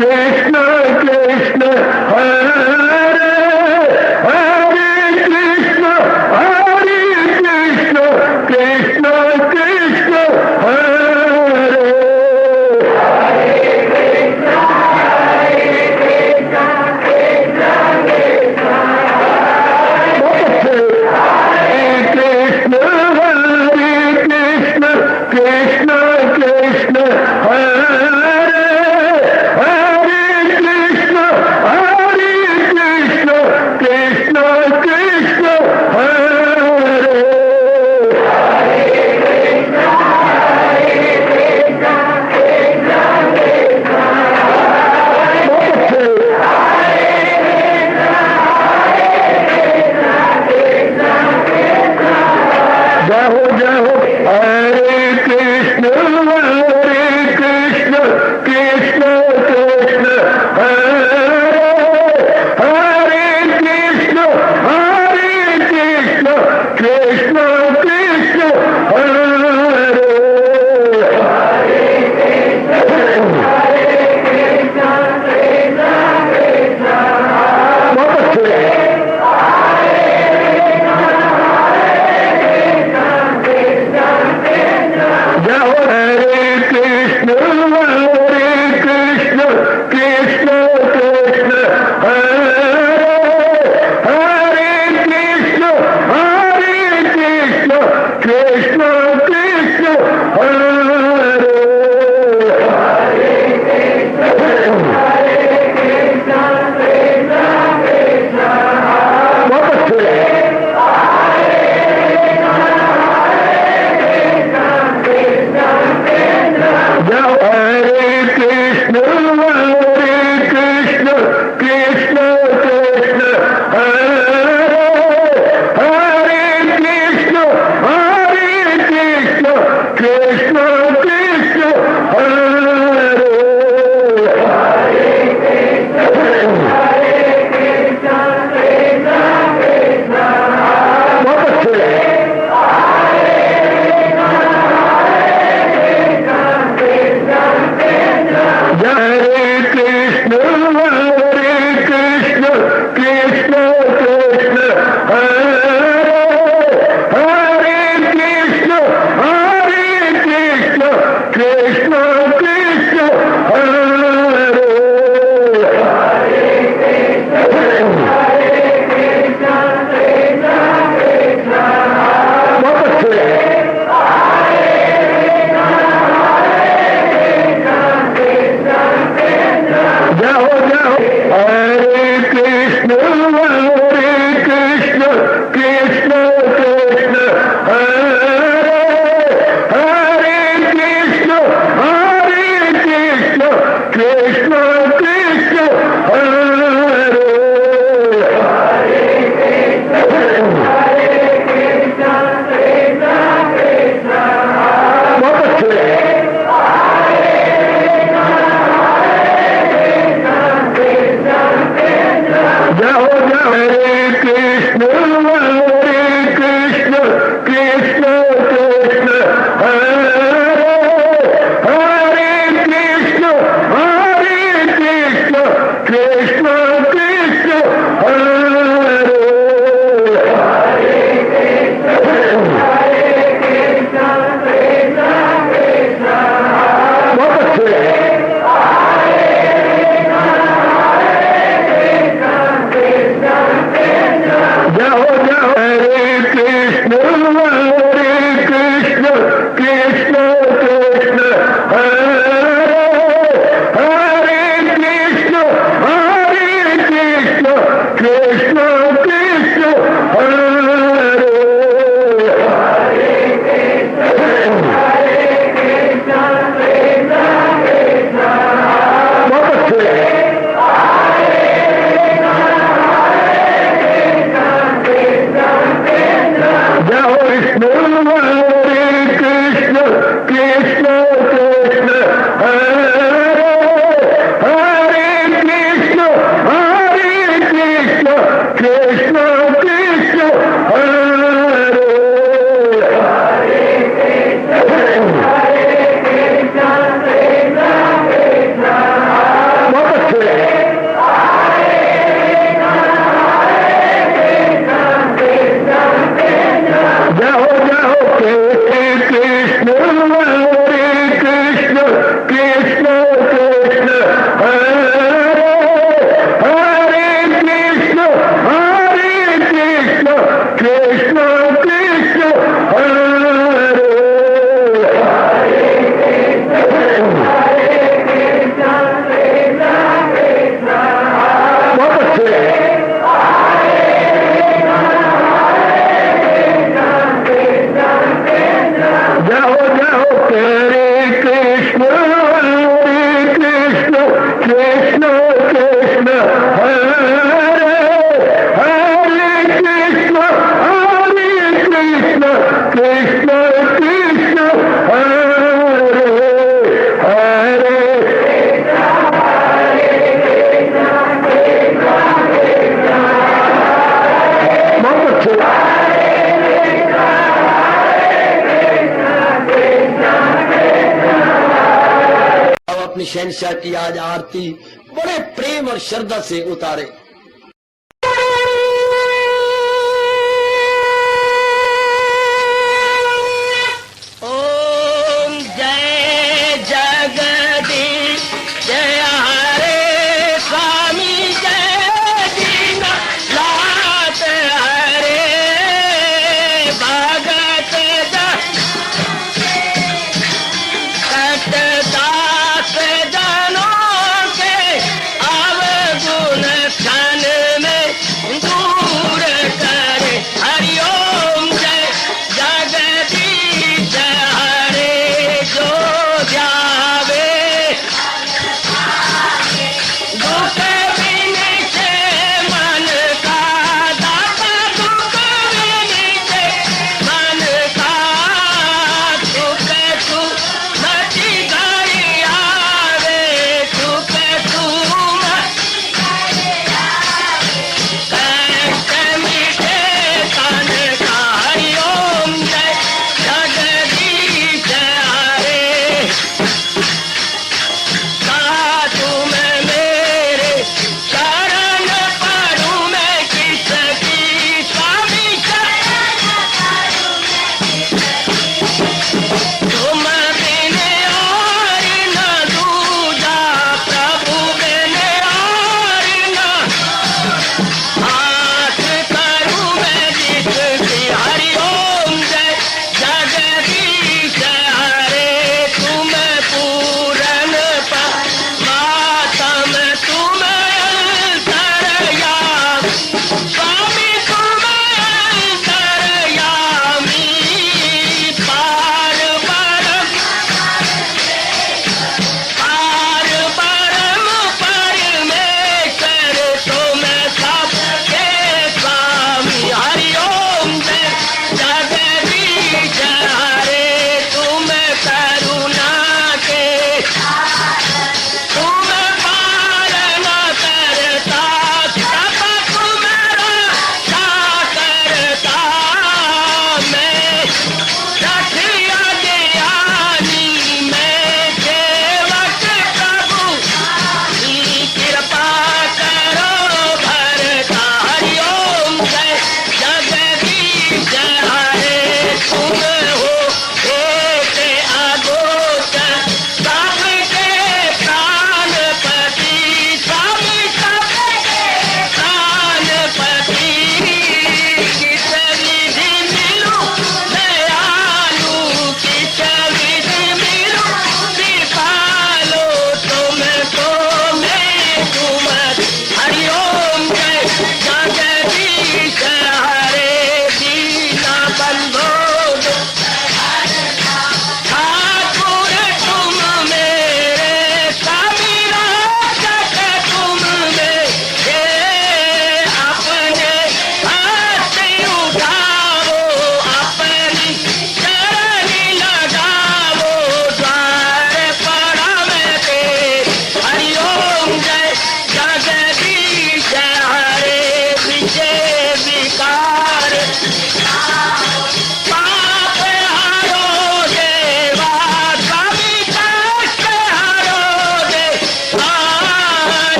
Krishna अपनी शहनशाह की आज आरती बड़े प्रेम और श्रद्धा से उतारे। ओम जय जगदीश जय हरे स्वामी जय दीना लात हरे भगत दास जनों के अवगुण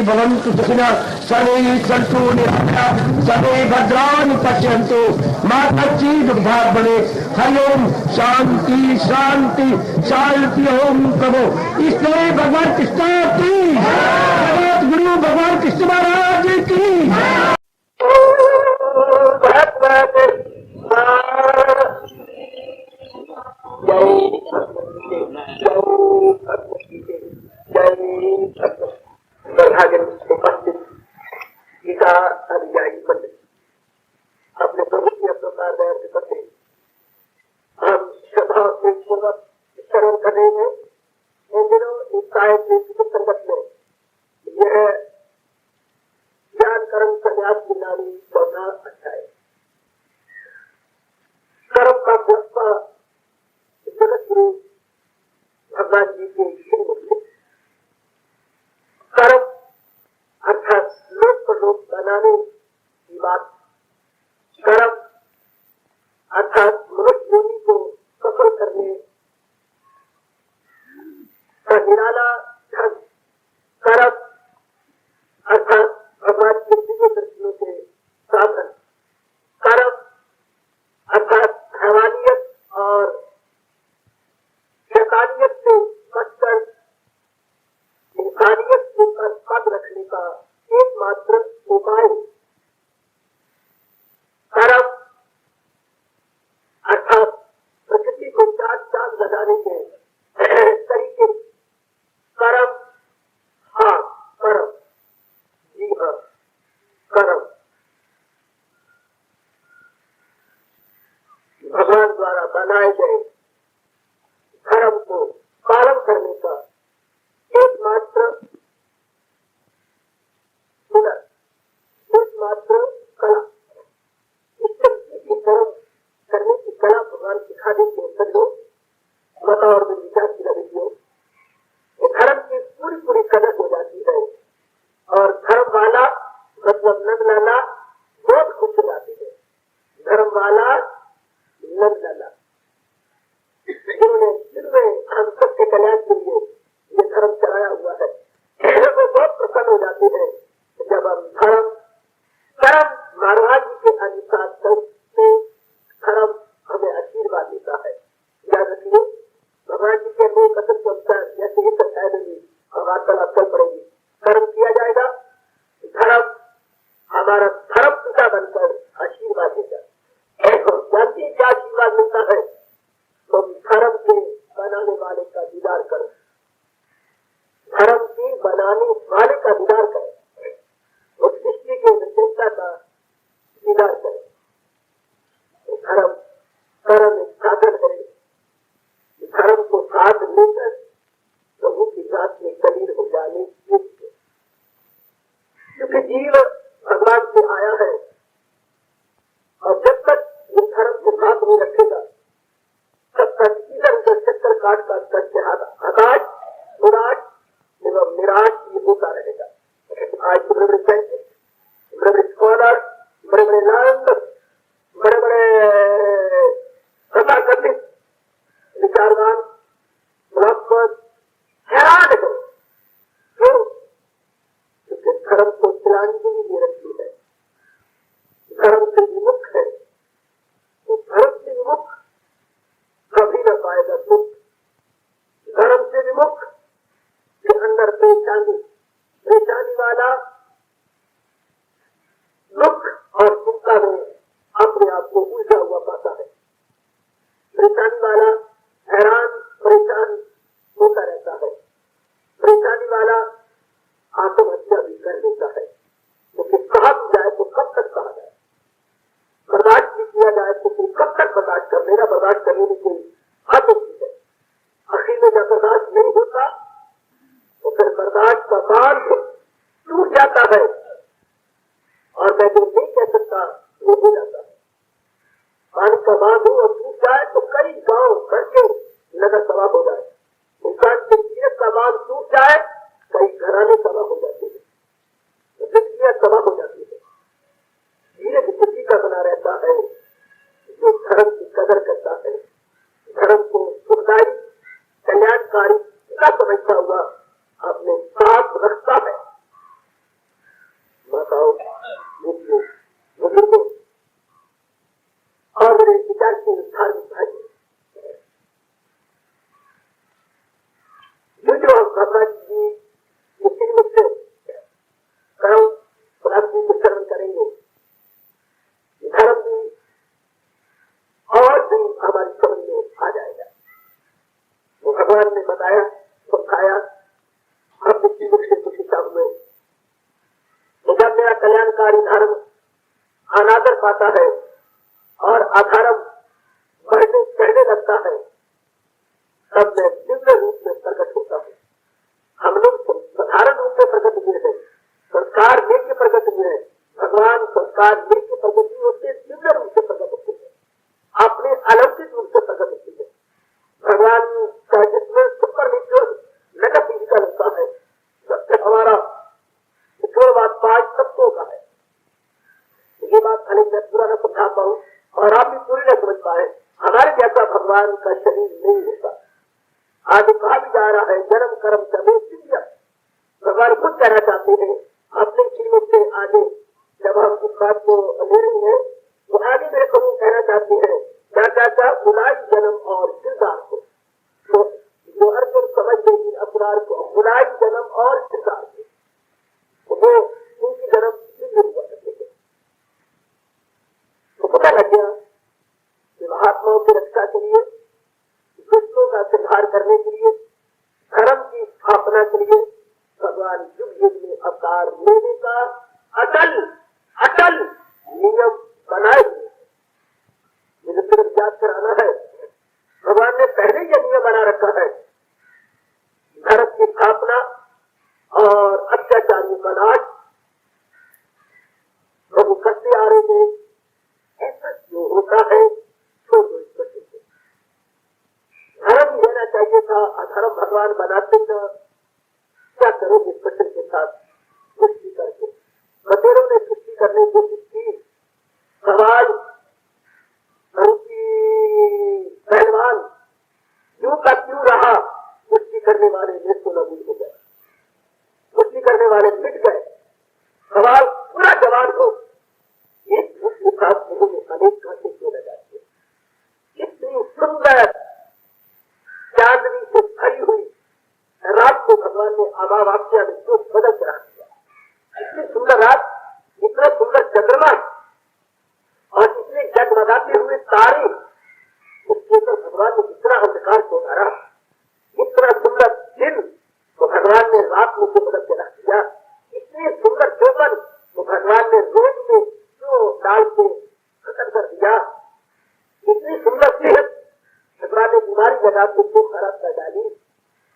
भवन्तु सुखिनः सर्वे सन्तु निरामयाः सर्वे भद्राणि पश्यन्तु मा कश्चित् दुर्भाग्यं भवेत्। हरि ओम शांति शांति शांति। ओम प्रभु इसलिए भगवान कृष्ण की जगत गुरु भगवान कृष्ण महाराज की उपस्थित गीता अनुयायी पंडित अपने प्रभु की प्रकार करते हम श्रद्धा से पूर्वक श्रवण कर रहे हैं। इन दिनों इस साहिब के संगत में यह ज्ञान कर्म संन्यास गिनानी 14 अध्याय कर्म का व्यापा जगत गुरु भगवान जी के श्रीमुख कर्म अर्थात लोक को लोक बनाने की बात, कर्म अर्थात मनुष्य योनि को सफल करने का निराला धर्म, कर्म अर्थात भगवान के दिव्य दर्शनों के साधन, कर्म अर्थात हैवानियत और शैतानियत से बचकर इंसानियत के पद रखने का एकमात्र उपाय, कर्म अर्थात प्रकृति को चाक चाक लगाने के तरीके, कर्म हाँ कर्म जी हाँ कर्म भगवान द्वारा बनाए गए धर्म को पालन करने का एकमात्र एकमात्र कला, इस तरीके की कर्म करने की कला भगवान सिखा देते हैं। सजो मता और विचार की रवियों धर्म की पूरी पूरी कदर हो जाती है और धर्म वाला मतलब नंद लाला बहुत खुश हो जाती है। धर्म वाला नंद लाला जिन्होंने जिनमें हम सबके कल्याण के लिए ये धर्म चलाया हुआ है वो बहुत प्रसन्न हो जाते हैं जब हम धर्म कर्म महाराज जी के अनुसार करते धर्म हमें आशीर्वाद देता है। याद रखिए भगवान जी के अनेक कथन के अनुसार जैसे ही कथाएं देंगी और वार्तालाप चल पड़ेगी, कर्म किया जाएगा, धर्म हमारा धर्म पिता बनकर आशीर्वाद देगा। जानती है क्या आशीर्वाद मिलता है? तो धर्म के बनाने वाले का दीदार करो, धर्म के बनाने वाले का दीदार करें, उस सृष्टि के विशेषता का दीदार करें। धर्म कर्म एक साधन है, धर्म को साथ लेकर प्रभु की जात में कलील हो जाने योग्य, क्योंकि जीव भगवान से आया है और जब तक ये धर्म को साथ में रखेगा तब तक इधर उधर चक्कर काट काट करके हताश उदास एवं निराश ये होता रहेगा। आज बड़े बड़े साइंटिस्ट, बड़े बड़े स्कॉलर, बड़े बड़े लायंस, बड़े बड़े तथाकथित विचारवान फिलोसफर हैरान है क्यों? क्योंकि धर्म को तिलांजलि दे रखी है, धर्म से विमुख है। तो धर्म से विमुख कभी न पाएगा सुख, धर्म से विमुख के अंदर परेशानी, परेशानी वाला दुख और चिंता में अपने आप को उलझा हुआ पाता है। परेशानी वाला हैरान परेशान होता रहता है, परेशानी वाला आत्महत्या भी कर लेता है। क्योंकि कहा भी जाए तो कब तक कहा जाए, बर्दाश्त भी किया जाए तो फिर कब तक बर्दाश्त कर लेना, बर्दाश्त करने में कोई हद होती है। आखिर में जब बर्दाश्त नहीं होता तो फिर बर्दाश्त का बांध टूट जाता है और मैं जो नहीं कह सकता वो हो जाता है। पानी का बांध हो और टूट जाए तो कई गांव घर के नगर तबाह हो जाए, इंसान के सीरत का बांध टूट जाए कई घराने तबाह हो जाते हैं, तबाह हो जाती है। धीरे किसी का बना रहता है जो धर्म की कदर करता है, धर्म को सुखदायी कल्याणकारी का समझता हुआ अपने साथ रखता है। भगवान ने बताया, समझाया, अपने जीवन से कुछ हिसाब हुए। जब मेरा कल्याणकारी धर्म अनादर पाता है और अधर्म बढ़ने लगता है, तब मैं दिव्य रूप में प्रकट होता हूँ। हम लोग साधारण रूप में प्रकट हुए हैं, संस्कार लेके प्रकट हुए हैं। भगवान संस्कार लेके प्रकट नहीं होते, दिव्य रूप से प्रकट होते हैं, अपने अलौकिक रूप से प्रकट होते हैं। भगवान का जिसमें सुपरनेचुरल नगर फिजिकल होता है, सबसे हमारा बात पांच तत्वों का है। ये बात अनेक मैं पूरा न समझा पाऊं और आप भी पूरी न समझ पाए। हमारे जैसा भगवान का शरीर नहीं होता। आज कहा भी जा रहा है जन्म कर्म सभी दिव्य। भगवान खुद कहना चाहते हैं अपने जीवन से आगे, जब हम इस बात को ले रहे हैं तो आगे मेरे को कहना चाहते हैं क्या क्या बुलाई जन्म और किरदार को, तो जो अर्जुन समझ देगी अपराध को, बुलाई जन्म और किरदार को, वो उनकी जन्म दिव्य हुआ करते थे। तो पता लग गया कि महात्माओं की रक्षा के लिए, दुष्टों का संहार करने के लिए, धर्म की स्थापना के लिए भगवान युग युग में अवतार लेने का अटल नियम बनाए हुए। मुझे सिर्फ याद कराना है, भगवान ने पहले यह नियम बना रखा है, धर्म की स्थापना और अत्याचारियों का नाश। प्रभु करते आ रहे हैं, ऐसा जो होता है छोड़ दो इस कष्ट से। धर्म देना चाहिए था, अधर्म भगवान बनाते न, क्या करोगे इस कष्ट के साथ सृष्टि करके। बतेरों ने सृष्टि करने की कोशिश की, सवाल पहलवान यूं का क्यों रहा, सृष्टि करने वाले निष्ठुर नबूद हो गए, सृष्टि करने वाले मिट गए। सवाल पूरा जवान हो, एक भूख के साथ उन्होंने अनेक कांटे क्यों लगाते। इतनी सुंदर चांदनी से भरी हुई रात को भगवान ने अमावास्या में जो बदल कर रख दिया। इतनी सुंदर रात, इतना सुंदर चंद्रमा और इतने जगमगाते हुए तारे, उसके ऊपर भगवान ने इतना अंधकार को डाला। इतना सुंदर दिन तो भगवान ने रात में जो बदल के रख दिया। इतने सुंदर चौपन तो भगवान ने रोज में जो डाल के खत्म कर दिया। इतनी सुंदर सेहत भगवान ने बीमारी लगा के क्यों खराब कर डाली।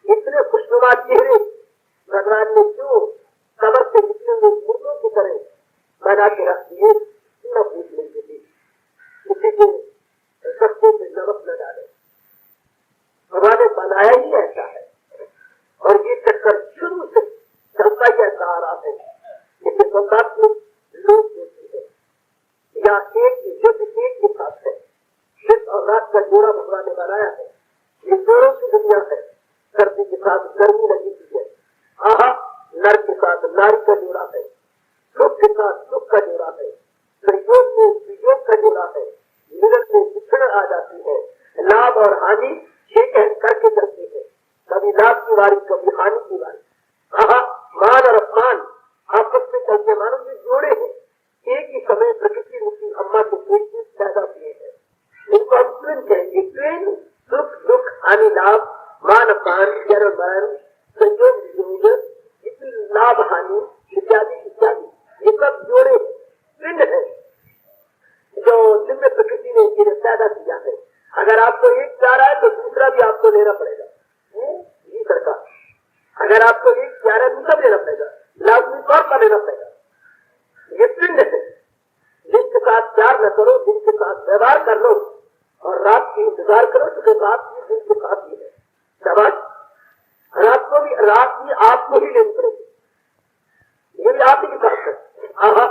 इतने खुशनुमा चेहरे भगवान ने क्यों कमर से निकले हुए मुर्दों की तरह बना के रख दिए। न पूछ लेंगे किसी के सस्ते में नमक न डाले। भगवान ने बनाया ही ऐसा है और ये चक्कर शुरू से चलता ही ऐसा आ रहा है। इसे संसार में लोग होते हैं या एक के साथ है, दिन और रात का जोड़ा भगवान ने बनाया है। ये जोड़ों की दुनिया है। सर्दी के साथ गर्मी लगी हुई है, आहा नर के साथ नारी का जोड़ा है, सुख के साथ सुख का जोड़ा है, संयोग में वियोग का जोड़ा है, मिलन में विछड़ आ जाती है, लाभ और हानि एक करके चलते हैं, कभी लाभ की बारी कभी हानि की बारी। आहा मान और अपमान आपस में चलते मानो ये जोड़े हैं। एक ही समय प्रकृति रूपी अम्मा के पेट में पैदा हुए हैं। इनको हम ट्विन कहेंगे। ट्विन सुख दुख हानि लाभ, मान अपमान, जन्म मरण, संयोग वियोग, लाभ हानि इत्यादि इत्यादि, ये सब जोड़े ट्विन है जो दिव्य प्रकृति ने इन्हें पैदा किया है। अगर आपको एक जा रहा है तो दूसरा भी आपको लेना पड़ेगा। जी सरकार, अगर आपको एक जा रहा है दूसरा लेना पड़ेगा, लाभ का लेना पड़ेगा। ये ट्विन है। दिन के साथ प्यार न करो, दिन के साथ व्यवहार कर लो और रात की इंतजार करो, क्योंकि रात की दिन के साथ ही है। शाबाश, रात की आपको ही लेनी पड़ेगी। ये भी आप ही के साथ है। आहा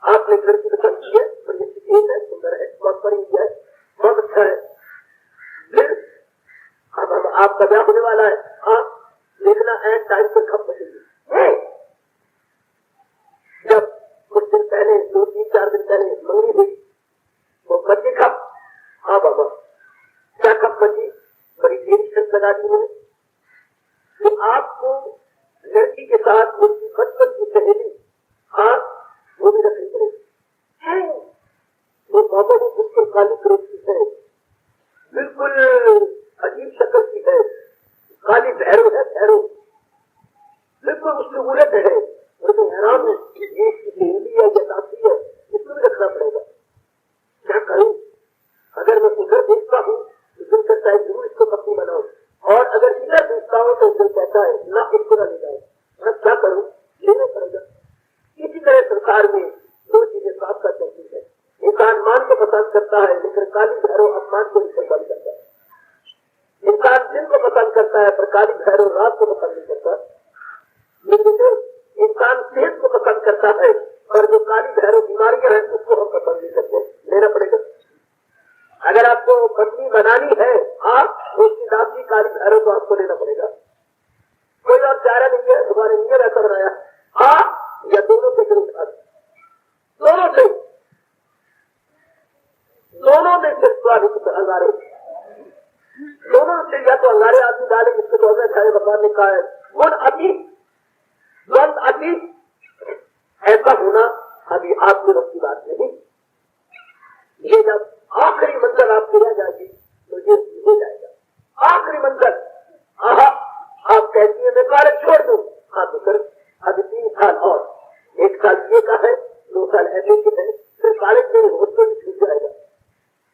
आपने घर की पसंद की है, बड़ी अच्छी है, सुंदर है, बहुत बड़ी है, बहुत अच्छा है। फिर अब आपका ब्याह होने वाला है। हाँ देखना एंड टाइम पर कब बचेगी। जब कुछ दिन पहले 2-3-4 दिन पहले मंगनी हुई तो बच्चे कब, हाँ बाबा क्या कब बची, बड़ी देरी शर्त लगा दी उन्होंने। तो आपको लड़की के साथ उसकी बचपन की सहेली, हाँ वो भी रखनी पड़ेगी। वो बाबा भी बिल्कुल काली क्रोध की है, बिल्कुल अजीब शक्ल की है, काली भैरव है, भैरव बिल्कुल उसके उलट है। तो हैरान है, ये हिंदी है या साथी है, इसको भी रखना पड़ेगा। क्या करूं? अगर मैं उधर देखता हूँ तो दिल कहता है जरूर इसको पत्नी बनाओ, और अगर इधर देखता हूँ तो दिल कहता है ना, इसको ना ले जाओ। मैं क्या करूं? लेना पड़ेगा। इसी तरह संसार में दो चीजें साथ साथ चलती है। इंसान मान को पसंद करता है, लेकिन काली भैरव अपमान को नहीं पसंद करता है। इंसान दिन को पसंद करता है, पर काली भैरव रात को पसंद नहीं करता। लेकिन इंसान सेहत को पसंद करता है, और जो काली भैरव बीमारियां हैं उसको हम पसंद नहीं करते। लेना पड़ेगा। अगर आपको पत्नी बनानी है आप, उसकी दासी काली भैरव तो आपको लेना पड़ेगा। कोई और चारा नहीं है, तुम्हारे नियत ऐसा बनाया आप या दोनों से गिर उठा, दोनों से, दोनों में से स्वाभित अंगारे, दोनों से या तो अंगारे आदमी डाले, जिसको 2018 भगवान ने कहा है गुण अति द्वंद अति, ऐसा होना अभी आपके वक्त की बात नहीं। ये जब आखिरी मंजिल आपकी रह जाएगी तो ये हो जाएगा आखिरी मंजिल। आप कहती है मैं कॉलेज छोड़ दूं, हाँ तो फिर अभी 3 साल और, 1 साल ये का है, 2 साल ऐसे के है, फिर कॉलेज में होस्टल भी छूट जाएगा।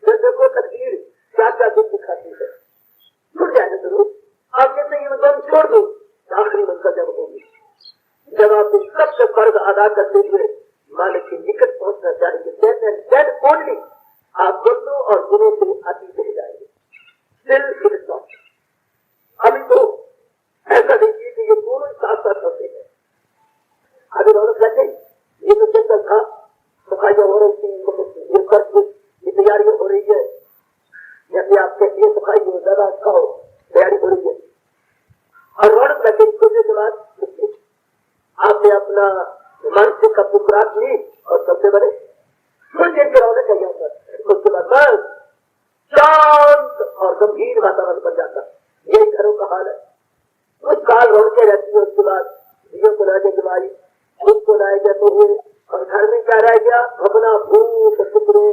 फिर देखो तकदीर क्या क्या दिन दिखाती है, छूट जाएगा जरूर। आप कहते हैं मैं छोड़ दूं, आखिरी मंजिल जब होगी, जब आप इस सबसे फर्ज अदा करते हुए मालिक के निकट पहुंचना चाहेंगे, देन ओनली आप गुणों और गुणों से अतीत हो जाएंगे। अभी तो ऐसा देखिए कि ये दोनों साथ साथ होते हैं। अभी दोनों कहते ये तो जंगल था, सफाइयां हो रही थी, ये खर्च की तैयारियां हो रही है, जैसे आप कहते हैं सफाई हो ज्यादा अच्छा हो, तैयारी हो रही है, और रौनक लगे छोटे के बाद आपने अपना मानसिक का खुराक ली और सबसे बड़े थोड़ी देर के रौनक है यहाँ पर, उसके बाद बस शांत और गंभीर वातावरण बन जाता। यही घरों का हाल है। कुछ साल रौनकें रहती है, उसके बाद दियों को लाए जमाई, खुद को लाए जाते हुए, और घर में क्या रह गया? अपना भूख टुकड़े,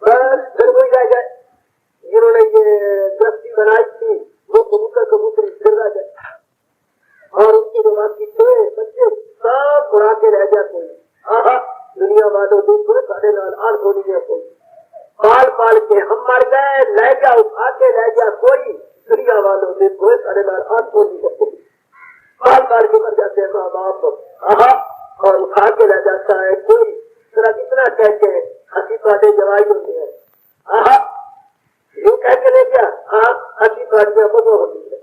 बस फिर वही रह गए जिन्होंने ये दृष्टि बनाई थी, वो कबूतर फिर रह गए, और उनकी जमात की बच्चे सब उड़ा के रह जाते हैं। दुनिया वालों देखो 9.5 आठ होनी है, कोई पाल पाल के हम मर गए, ले जा उठा के ले जा कोई, दुनिया वालों देखो 9.5 आठ होनी है, कोई पाल पाल के मर जाते हैं माँ बाप, और उठा के ले जाता है कोई। तेरा कितना कह के हंसी पाटे जवाई होती है, यूं कह के ले गया, हंसी पाटियां बदो होती है,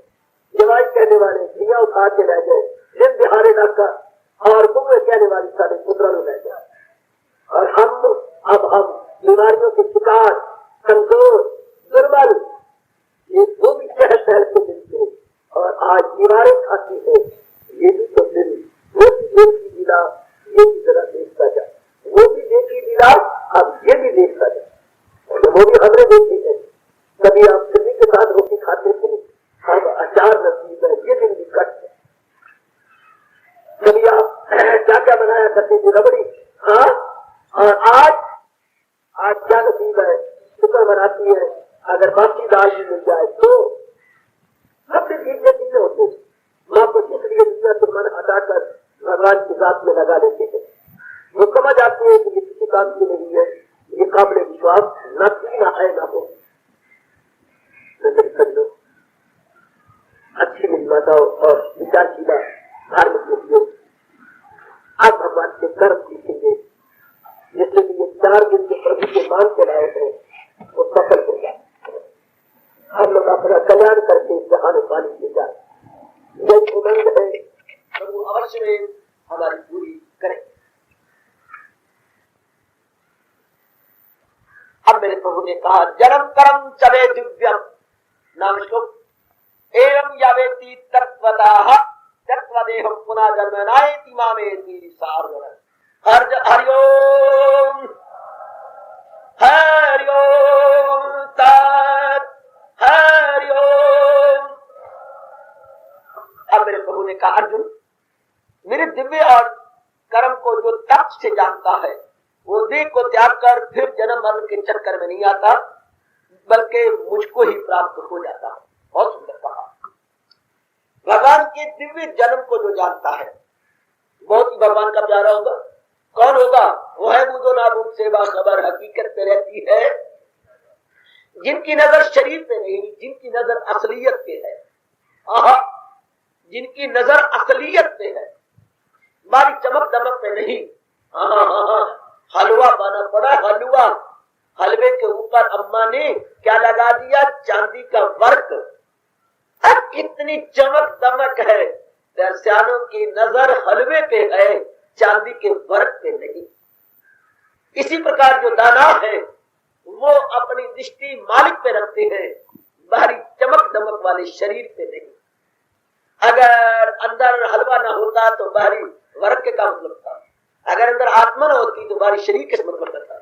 जवाई कहने वाले दिया उठा के ले गए, दिन दिहाड़े डाका, और कुएं कहने वाली सारे पुत्रा ले गए। और हम बीमारियों के शिकार, कमजोर, दुर्बल, ये वो भी सहज के मिलते, और आज दीवारें खाती है, ये भी तो दिल, वो भी दिल की लीला, ये भी जरा देखता जाए, वो भी देखी लीला, अब ये भी देखता जाए, वो भी हमने देखी है। कभी आप सभी के साथ रोटी खाते थे, अब अचार नसीब है, ये दिन भी कट है। कभी आप क्या क्या बनाया करते थे, रबड़ी, और आज क्या नसीब है, शुक्र बनाती है अगर बाकी दाल भी मिल जाए तो। सबसे ठीक चीजें होती है, माँ को इसलिए दुनिया से मन हटाकर भगवान की जात में लगा लेते हैं। वो समझ आती है कि ये किसी काम की नहीं है, ये काबिल विश्वास न थी न है न हो। अच्छी निर्माताओं और विचारशीला धार्मिक व्यक्तियों, आप भगवान के कर्म सीखेंगे, जिससे कि ये 4 दिन के प्रभु के मान के लाए हैं वो सफल हो जाए। हम लोग अपना कल्याण करके इस जहान पानी ले जाए, यही उमंग है, प्रभु अवश्य में हमारी पूरी करें। अब मेरे प्रभु ने कहा जन्म कर्म चले दिव्यम नाम एवं यावेति तत्वतः तत्वदेहं पुनः जन्मनायति मामेति सार्वजन। हरिओम हरिओम तत् हरिओम। अब मेरे प्रभु ने कहा अर्जुन, मेरे दिव्य और कर्म को जो तप से जानता है वो देह को त्याग कर फिर जन्म मरण के चक्कर में नहीं आता, बल्कि मुझको ही प्राप्त हो जाता है। बहुत सुंदर कहा। भगवान के दिव्य जन्म को जो जानता है बहुत ही भगवान का प्यारा होगा। कौन होगा? वो है बूझो ना बूझ से बाखबर हकीकत पे रहती है, जिनकी नजर शरीर पे नहीं, जिनकी नजर असलियत पे है। आहा, जिनकी नजर असलियत पे है, हमारी चमक दमक पे नहीं। हलवा बना पड़ा, हलवा। हलवे के ऊपर अम्मा ने क्या लगा दिया? चांदी का वर्क। अब कितनी चमक दमक है, दर्शनों की नजर हलवे पे है, चांदी के वर्क पे नहीं। इसी प्रकार जो दाना है वो अपनी दृष्टि मालिक पे रखते हैं, बाहरी चमक दमक वाले शरीर पे नहीं। अगर अंदर हलवा ना होता तो बाहरी वर्क का मतलब था, अगर अंदर आत्मा ना होती तो बाहरी शरीर के मतलब करता।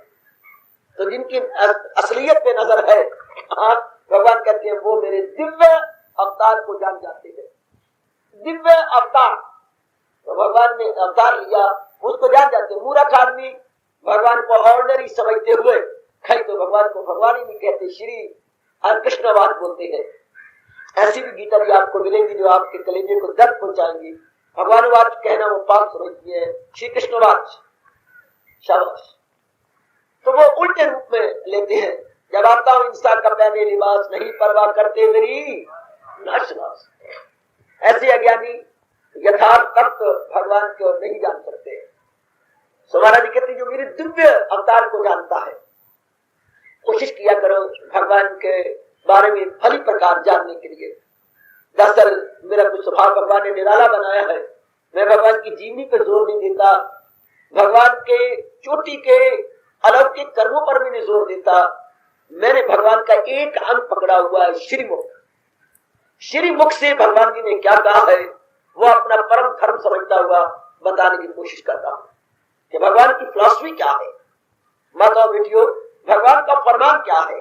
तो जिनकी असलियत पे नजर है, भगवान कहते हैं वो मेरे दिव्य अवतार को जान जाते हैं। दिव्य अवतार, तो भगवान ने अवतार लिया, उसको जान जाते। मूर्ख आदमी भगवान को ऑर्डिनरी समझते हुए कहीं तो भगवान को भगवान ही नहीं कहते, श्री कृष्णवाद बोलते हैं। ऐसी भी गीता भी आपको मिलेंगी जो आपके कलेजे को दर्द पहुंचाएंगी। भगवानवाद कहना वो पाप समझती है, श्री कृष्णवाद शाबाश। तो वो उल्टे रूप में लेते हैं। जब आता हूं इंसान का पहने लिबास, नहीं परवाह करते मेरी नाशनाश। ऐसे अज्ञानी यथार्थ तत्व भगवान को नहीं जान सकते। महाराज जी कहते जो मेरे दिव्य अवतार को जानता है, कोशिश किया करो भगवान के बारे में फली प्रकार जानने के लिए। दरअसल मेरा कुछ स्वभाव भगवान ने निराला बनाया है। मैं भगवान की जीवनी पर जोर नहीं देता, भगवान के चोटी के अलौकिक कर्मों पर भी नहीं जोर देता। मैंने भगवान का एक अंग पकड़ा हुआ है, श्रीमुख। श्रीमुख से भगवान जी ने क्या कहा है वो अपना परम धर्म समझता हुआ बताने की कोशिश करता हूं कि भगवान की फिलॉसफी क्या है। माता बेटियों, भगवान का फरमान क्या है,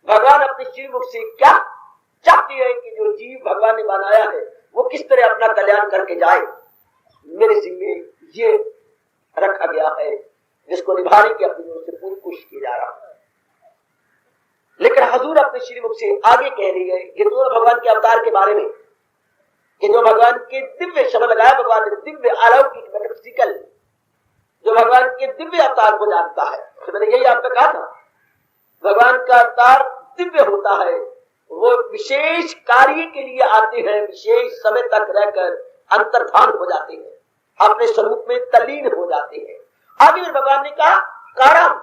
भगवान अपने श्रीमुख से क्या चाहती है कि जो जीव भगवान ने बनाया है वो किस तरह अपना कल्याण करके जाए। मेरे जिम्मे ये रखा गया है जिसको निभाने की अपनी ओर से पूरी कोशिश की जा रहा है। लेकिन हजूर अपने श्रीमुख से आगे कह रही है कि तो भगवान के अवतार के बारे में कि जो भगवान के दिव्य शब्द लगाया, भगवान ने दिव्य अलौकिक मेटाफिजिकल, जो भगवान के दिव्य अवतार को जानता है। तो मैंने यही आपको कहा था, भगवान का अवतार दिव्य होता है, वो विशेष कार्य के लिए आते हैं, विशेष समय तक रहकर अंतर्धान हो जाते हैं, अपने स्वरूप में तल्लीन हो जाते हैं। आगे में भगवान ने कहा कर्म,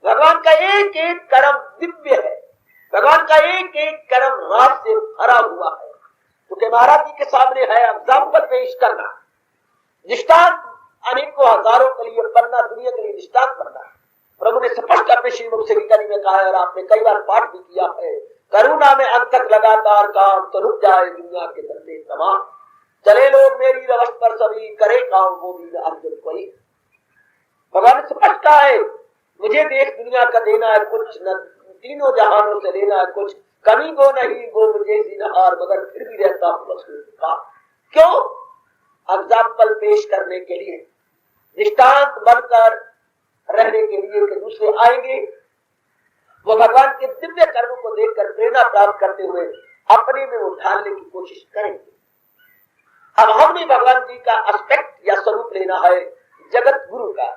भगवान का एक एक कर्म दिव्य है, भगवान का एक एक कर्म राज से भरा हुआ है। क्योंकि महाराज जी के सामने है एग्जाम्पल पेश करना, दृष्टांत अनेकों हजारों के लिए बनना, दुनिया के लिए दृष्टांत बनना। प्रभु ने स्पष्ट अपने श्रीमुख से गीता में कहा है और आपने कई बार पाठ भी किया है, करुणा में अंत तक लगातार काम तो रुक जाए दुनिया के धंधे तमाम, चले लोग मेरी रवश पर सभी, करे काम वो भी अर्जुन कोई। भगवान ने स्पष्ट कहा है मुझे देख दुनिया का देना है कुछ न, तीनों जहानों से लेना है कुछ, कमी को नहीं वो मुझे जिनहार, मगर फिर भी रहता हूं का। क्यों? एग्जाम्पल पेश करने के लिए, दृष्टांत बनकर रहने के लिए कि दूसरे आएंगे वो भगवान के दिव्य कर्मों को देखकर प्रेरणा प्राप्त करते हुए अपने में वो ढालने की कोशिश करेंगे। अब हमने भगवान जी का एस्पेक्ट या स्वरूप लेना है जगत गुरु का।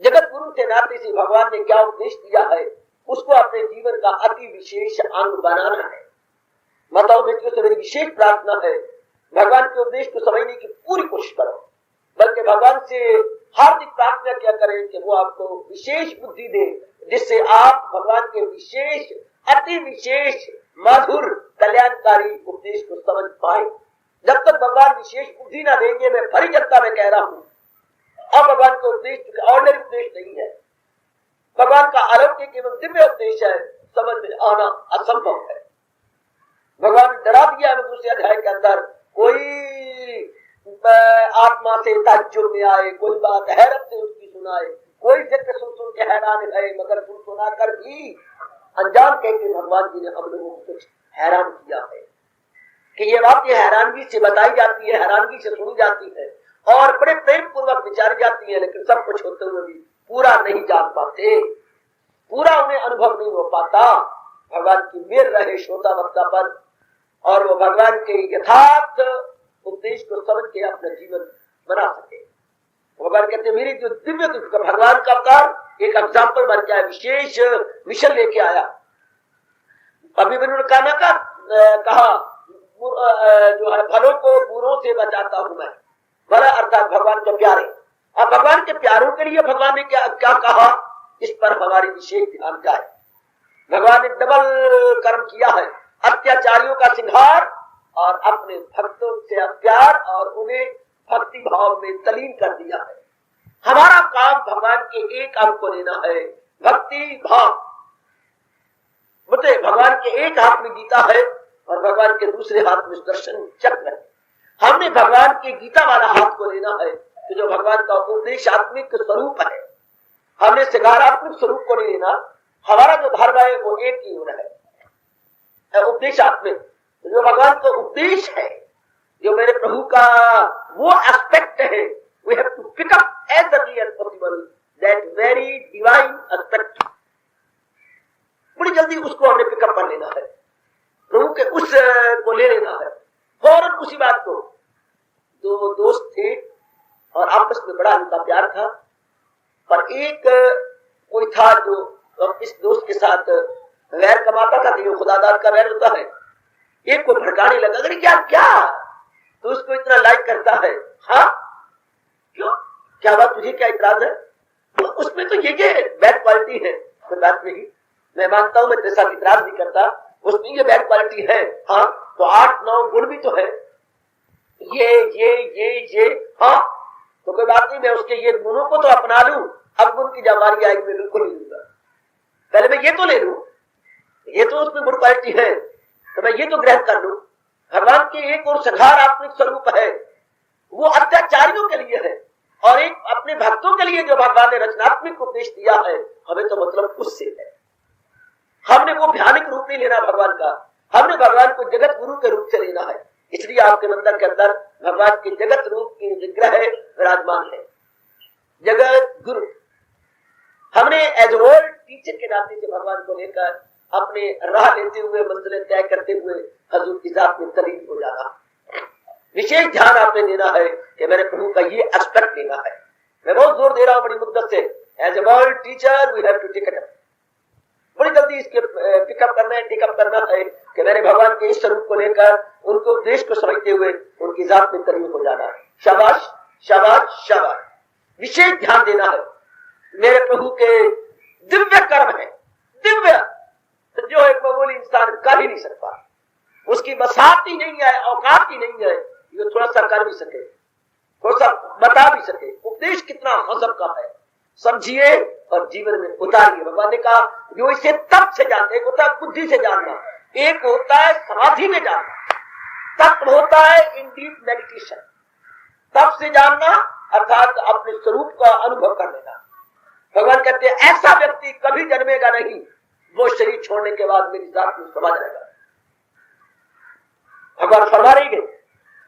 जगत गुरु के नाते से भगवान ने क्या उपदेश दिया है उसको अपने जीवन का अति विशेष अंग बनाना है। माताओं बेटियों से मेरी विशेष प्रार्थना है भगवान के उपदेश को समझने की पूरी कोशिश करो, बल्कि भगवान से हार्दिक प्रार्थना क्या करें कि वो आपको विशेष बुद्धि दे जिससे आप भगवान के विशेष अति विशेष मधुर कल्याणकारी उपदेश को समझ पाए। जब तक भगवान विशेष बुद्धि ना देंगे, मैं भरी जनता में कह रहा हूं, और भगवान का उपदेश ऑर्डिनरी उपदेश नहीं है, भगवान का अलौकिक एवं दिव्य उपदेश है, समझ में आना असंभव है। भगवान ने डरा दिया है दूसरे अध्याय के अंदर, कोई आत्मा से ताज्जुब में आए, कोई बात हैरत से उसकी सुनाए, कोई जिक्र सुन सुन के हैरान है, मगर सुन सुना कर भी अनजान कहकर भगवान जी ने हम लोगों को कुछ हैरान किया है कि ये बात ये हैरानगी से बताई जाती है, हैरानगी से सुनी जाती है और बड़े प्रेम पूर्वक विचारी जाती है, लेकिन सब कुछ होते हुए भी पूरा नहीं जान पाते, पूरा उन्हें अनुभव नहीं हो पाता। भगवान की मेर रहे श्रोता वक्ता पर, और वो भगवान के यथार्थ उपदेश को समझ के अपना जीवन बना सके। भगवान कहते मेरी जो दिव्य भगवान का अवतार एक एग्जाम्पल बन गया, विशेष मिशन लेके आया। अभिमन्यु ने कहा जो है भलों को बुरों से बचाता हूं मैं, भला अर्थात भगवान के प्यारे। अब भगवान के प्यारों के लिए भगवान ने क्या क्या कहा, इस पर हमारी विशेष ध्यान जाए। भगवान ने डबल कर्म किया है, अत्याचारियों का संहार और अपने भक्तों से प्यार और उन्हें भक्ति भाव में तलीन कर दिया है। हमारा काम भगवान के एक अंग को लेना है, भक्ति भाव। बोले भगवान के एक हाथ में गीता है और भगवान के दूसरे हाथ में दर्शन चक्र है। हमने भगवान के गीता वाला हाथ को लेना है, तो जो भगवान का उपदेशात्मिक स्वरूप है। हमने सिंगारात्मक स्वरूप को नहीं लेना। हमारा जो धर्म है वो एक ही होना है, उपदेशात्मिक। तो जो भगवान का उपदेश है, जो मेरे प्रभु का वो एस्पेक्ट है, we have to pick up as early as possible that very divine aspect. बड़ी जल्दी उसको हमने पिकअप कर लेना है, प्रभु के उस को ले लेना है। फौरन उसी बात को, दो दोस्त थे और आपस में बड़ा उनका प्यार था, पर एक कोई था जो इस दोस्त के साथ वैर कमाता था, जो खुदादार का वैर होता है। एक को भड़काने लगा, अरे क्या तो उसको इतना लाइक करता है, हाँ क्यों, क्या बात, तुझे क्या इतराज है? तो उसमें तो ये बैड क्वालिटी है। कोई बात नहीं, मैं मानता हूं, मैं तेरे साथ इतराज नहीं करता, उसमें ये बैड क्वालिटी है, हाँ तो 8-9 गुण भी तो है, ये हाँ तो कोई बात नहीं, मैं उसके ये गुणों को तो अपना लूं। अब गुण की जब बारी आएगी मैं बिल्कुल नहीं लूंगा, पहले मैं ये तो ले लूं, ये तो उसमें गुड क्वालिटी है तो मैं ये तो ग्रहण कर लूं। भगवान के एक और संहारात्मक स्वरूप है, वो अत्याचारियों के लिए है, और एक अपने भक्तों के लिए जो भगवान ने रचनात्मक उपदेश दिया है, हमें तो मतलब उससे है। हमने वो भयानक रूप नहीं लेना भगवान का, हमने भगवान को जगत गुरु के रूप से लेना है। इसलिए आपके मंदिर के अंदर भगवान के जगत रूप की विग्रह विराजमान है, जगत गुरु। हमने एज वर्ल्ड टीचर के नाते से भगवान को लेकर अपने राह लेते हुए, मंजिलें तय करते हुए हजूर की जात में तलीन हो जाना। विशेष ध्यान आपने देना है कि मेरे प्रभु का ये एस्पेक्ट लेना है। मैं बहुत जोर दे रहा हूं बड़ी मुद्दत से, as a world teacher we have to take it up. बड़ी जल्दी इसके पिकअप करना है कि मैंने भगवान के इस स्वरूप को लेकर उनको उपदेश को समझते हुए उनकी जात में तलीन हो जाना। शाबाश शाबाश शाबाश। विशेष ध्यान देना है, मेरे प्रभु के दिव्य कर्म है, दिव्य जो एक मामूली इंसान कर ही नहीं सकता, उसकी बसात ही नहीं है, औकात ही नहीं है, ये थोड़ा सा कर भी सके, थोड़ा सा बता भी सके। उपदेश कितना गजब का है, समझिए और जीवन में उतारिए। भगवान ने कहा जो इसे तप से जानते, एक होता है बुद्धि से जानना, एक होता है समाधि में जानना, तप होता है इन डीप मेडिटेशन। तप से जानना अर्थात अपने स्वरूप का अनुभव कर लेना। भगवान कहते हैं ऐसा व्यक्ति कभी जन्मेगा नहीं, वो शरीर छोड़ने के बाद मेरी जात में समा जाएगा। भगवान फरमा रही गए,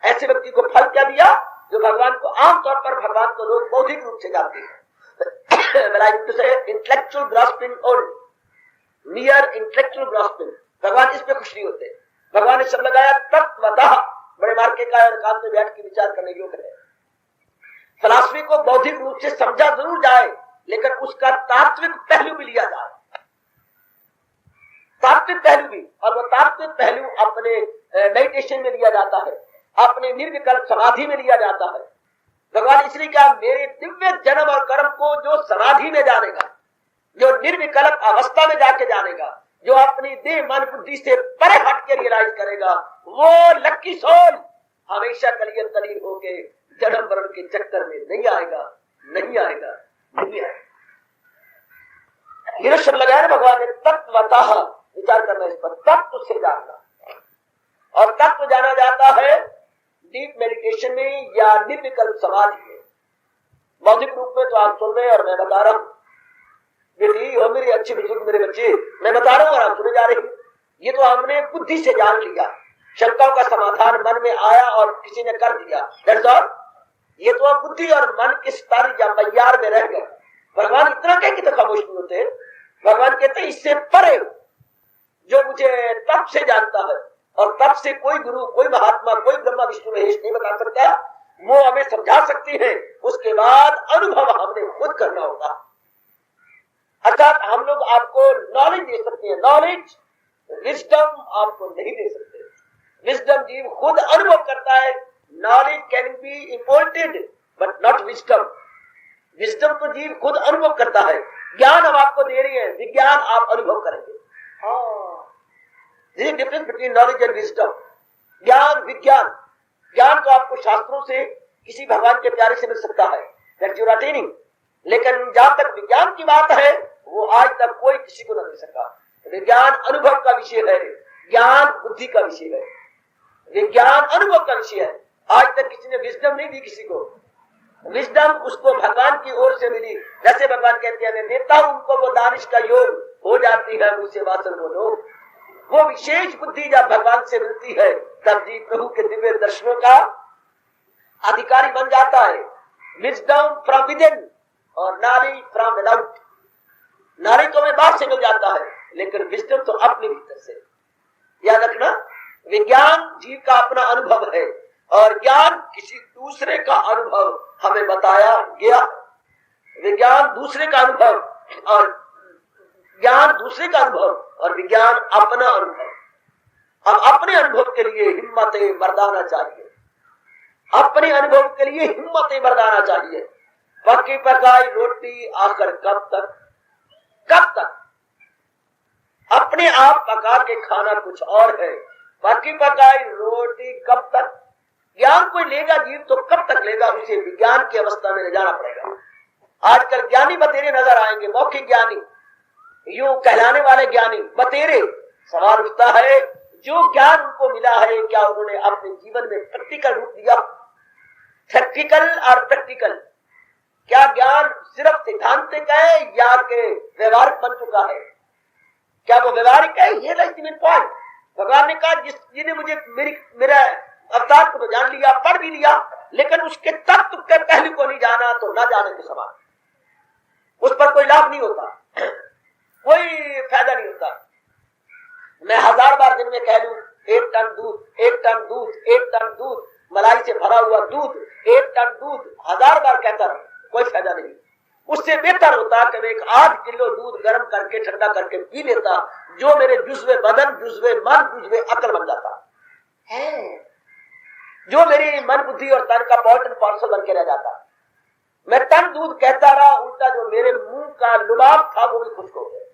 ऐसे व्यक्ति को फल क्या दिया, जो भगवान को आमतौर पर भगवान को लोग बौद्धिक रूप से जानते हैं। इंटेलेक्चुअल ग्रास्पिंग और नियर इंटेलेक्चुअल ग्रास्पिंग, भगवान इस पे खुश नहीं होते। भगवान ने सब लगाया तत्वतः, बड़े मार्के का एकांत में बैठ के विचार करने योग्य है। फिलॉसफी को बौद्धिक रूप से समझा जरूर जाए, लेकिन उसका तात्विक पहलू भी लिया जाए, तात्विक पहलू भी। और वो तात्विक पहलू अपने मेडिटेशन में लिया जाता है, अपने निर्विकल्प समाधि में लिया जाता है। भगवान इसलिए कहा मेरे दिव्य जन्म और कर्म को जो समाधि में जानेगा, जो निर्विकल्प अवस्था में जाके जानेगा, जो अपनी देह मन बुद्धि से परे हट के रियलाइज करेगा, वो लक्की सोल हमेशा कलियन तलीन होके जन्म मरण के चक्कर में नहीं आएगा, नहीं आएगा, नहीं आएगा। ये शब्द लगाया ना भगवान ने, तत्वतः विचार करना इस पर, तत्व से जानना। और तत्व जाना जाता है डीप मेडिटेशन में या निर्विकल्प समाधि में। बौद्धिक रूप में तो आप सुन रहे हैं और मैं बता रहा हूं, बेटी हो मेरी अच्छी बुजुर्ग, मेरे बच्चे, मैं बता रहा हूं और आप सुने जा रहे हैं। ये तो हमने बुद्धि से जान लिया, शंकाओं का समाधान मन में आया और किसी ने कर दिया, दैट्स ऑल। ये तो आप बुद्धि और मन के स्तर या मैयार में रह गए। भगवान इतना कह कि तो खामोश नहीं होते। भगवान कहते इससे परे जो मुझे तप से जानता है और तब से कोई गुरु, कोई महात्मा, कोई ब्रह्मा विष्णु महेश नहीं बता सकता। वो हमें समझा सकती है, उसके बाद अनुभव हमने खुद करना होगा। अर्थात हम लोग आपको नॉलेज दे सकते हैं, नॉलेज, विजडम आपको नहीं दे सकते। विजडम जीव खुद अनुभव करता है। Knowledge can be imported but not wisdom. Wisdom तो जीव खुद अनुभव करता है। ज्ञान हम आपको दे रही है, विज्ञान आप अनुभव करेंगे। This is difference between knowledge and wisdom. ज्ञान, विज्ञान, ज्ञान तो आपको शास्त्रों से, किसी भगवान के प्यारे से मिल सकता है, दैट यू आर अटेनिंग। लेकिन जहां तक विज्ञान की बात है, वो आज तक कोई किसी को न मिल सका। विज्ञान अनुभव का विषय है, ज्ञान बुद्धि का विषय है। विज्ञान अनुभव का विषय है। आज तक किसी ने विजडम नहीं दी किसी को। विजडम उसको भगवान की ओर से मिली। जैसे भगवान कहते हैं, मैं देता हूं उनको वो दानिश का योग, हो जाती है मुझसे वासन वो लोग। वो विशेष बुद्धि जब भगवान से मिलती है, तब जी प्रभु के दिव्य दर्शनों का अधिकारी बन जाता है। विजडम फ्रॉम विदिन और नॉलेज फ्रॉम विदाउट। नॉलेज तो हमें बाहर से मिल जाता है, लेकिन विजडम तो अपने भीतर से। याद रखना, विज्ञान जीव का अपना अनुभव है और ज्ञान किसी दूसरे का अनुभव हमें बताया गया। विज्ञान दूसरे का अनुभव और ज्ञान दूसरे का अनुभव और विज्ञान अपना अनुभव। अब अपने अनुभव के लिए हिम्मतें बरदाना चाहिए। अपने अनुभव के लिए हिम्मतें बरदाना चाहिए। पकी पकाई रोटी आकर कब तक, कब तक? अपने आप पका के खाना कुछ और है, पकी पकाई रोटी कब तक? ज्ञान कोई लेगा जीव तो कब तक लेगा? उसे विज्ञान की अवस्था में ले जाना पड़ेगा। आजकल ज्ञानी बतेरे नजर आएंगे, मौखिक ज्ञानी, यूं कहलाने वाले ज्ञानी बतेरे। सवाल उठता है, जो ज्ञान उनको मिला है, क्या उन्होंने अपने जीवन में प्रैक्टिकल रूप दिया? थ्योरेटिकल और प्रैक्टिकल, क्या ज्ञान सिर्फ सिद्धांतिक है या के व्यवहारिक बन चुका है? क्या वो व्यवहारिक है? ये अल्टीमेट पॉइंट। भगवान ने कहा, जिसने मुझे मेरा अवतार को जान लिया, पढ़ भी लिया, लेकिन उसके तत्व के पहलू को नहीं जाना तो ना जाने के समान। उस पर कोई लाभ नहीं होता, कोई फायदा नहीं होता। मैं 1000 बार दिन में कह लूं, 1 टन दूध, 1 टन दूध, 1 टन दूध, मलाई से भरा हुआ दूध, 1 टन दूध 1000 बार कहता रहूं, कोई फायदा नहीं। उससे बेहतर होता कि मैं 1 आध किलो दूध गर्म करके ठंडा करके पी लेता, जो मेरे जुज़्वे बदन, जुज़्वे मन, जुज़्वे अकल बन जाता है, जो मेरी मन, बुद्धि और तन का पार्ट एंड पार्सल बन के रह जाता। मैं टन दूध कहता रहा, उल्टा जो मेरे मुंह का लुभाव था वो भी खुश्क हो गया।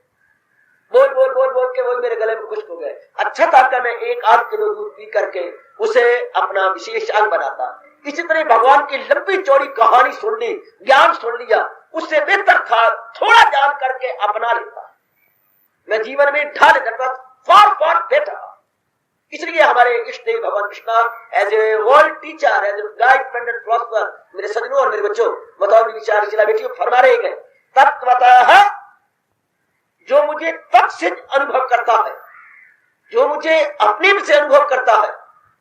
बोल बोल बोल बोल के वही मेरे गले में खुश्क हो गए। अच्छा था कि मैं 1 आध किलो दूध पी करके उसे अपना विशेष अंग बनाता। इसी तरह भगवान की लंबी चौड़ी कहानी सुन ली, ज्ञान सुन लिया, उससे बेहतर था थोड़ा जान करके अपना लेता, मैं जीवन में ढाल करता, फॉर फॉर बेटर। इसलिए हमारे इष्ट देव भगवान Krishna as a world teacher, as a guide, friend and philosopher, मेरे सज्जनों और मेरे बच्चों, बताओ विचार शिला बेटियों, फरमा रहे हैं तत्वतः जो मुझे तब से अनुभव करता है, जो मुझे अपने से अनुभव करता है।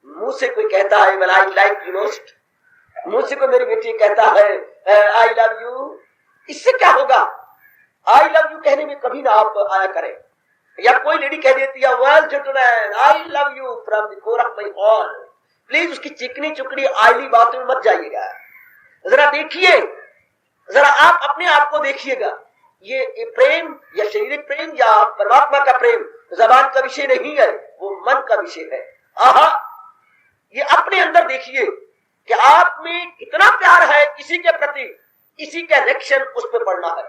मुंह से कोई कहता है well I like you most, मुंह से कोई मेरी बेटी कहता है आई लव यू, इससे क्या होगा? आई लव यू कहने में कभी ना आप आया करें। या कोई लेडी कह देती है well gentleman I love you from the core of my heart, please उसकी चिकनी चुकड़ी आईली बातों में मत जाइएगा। जरा देखिए, जरा आप अपने आप को देखिएगा। ये प्रेम या शारीरिक प्रेम या परमात्मा का प्रेम जबान का विषय नहीं है, वो मन का विषय है। आहा, ये अपने अंदर देखिए कि आप में कितना प्यार है किसी के प्रति, इसी का रिएक्शन उस पर पड़ना है।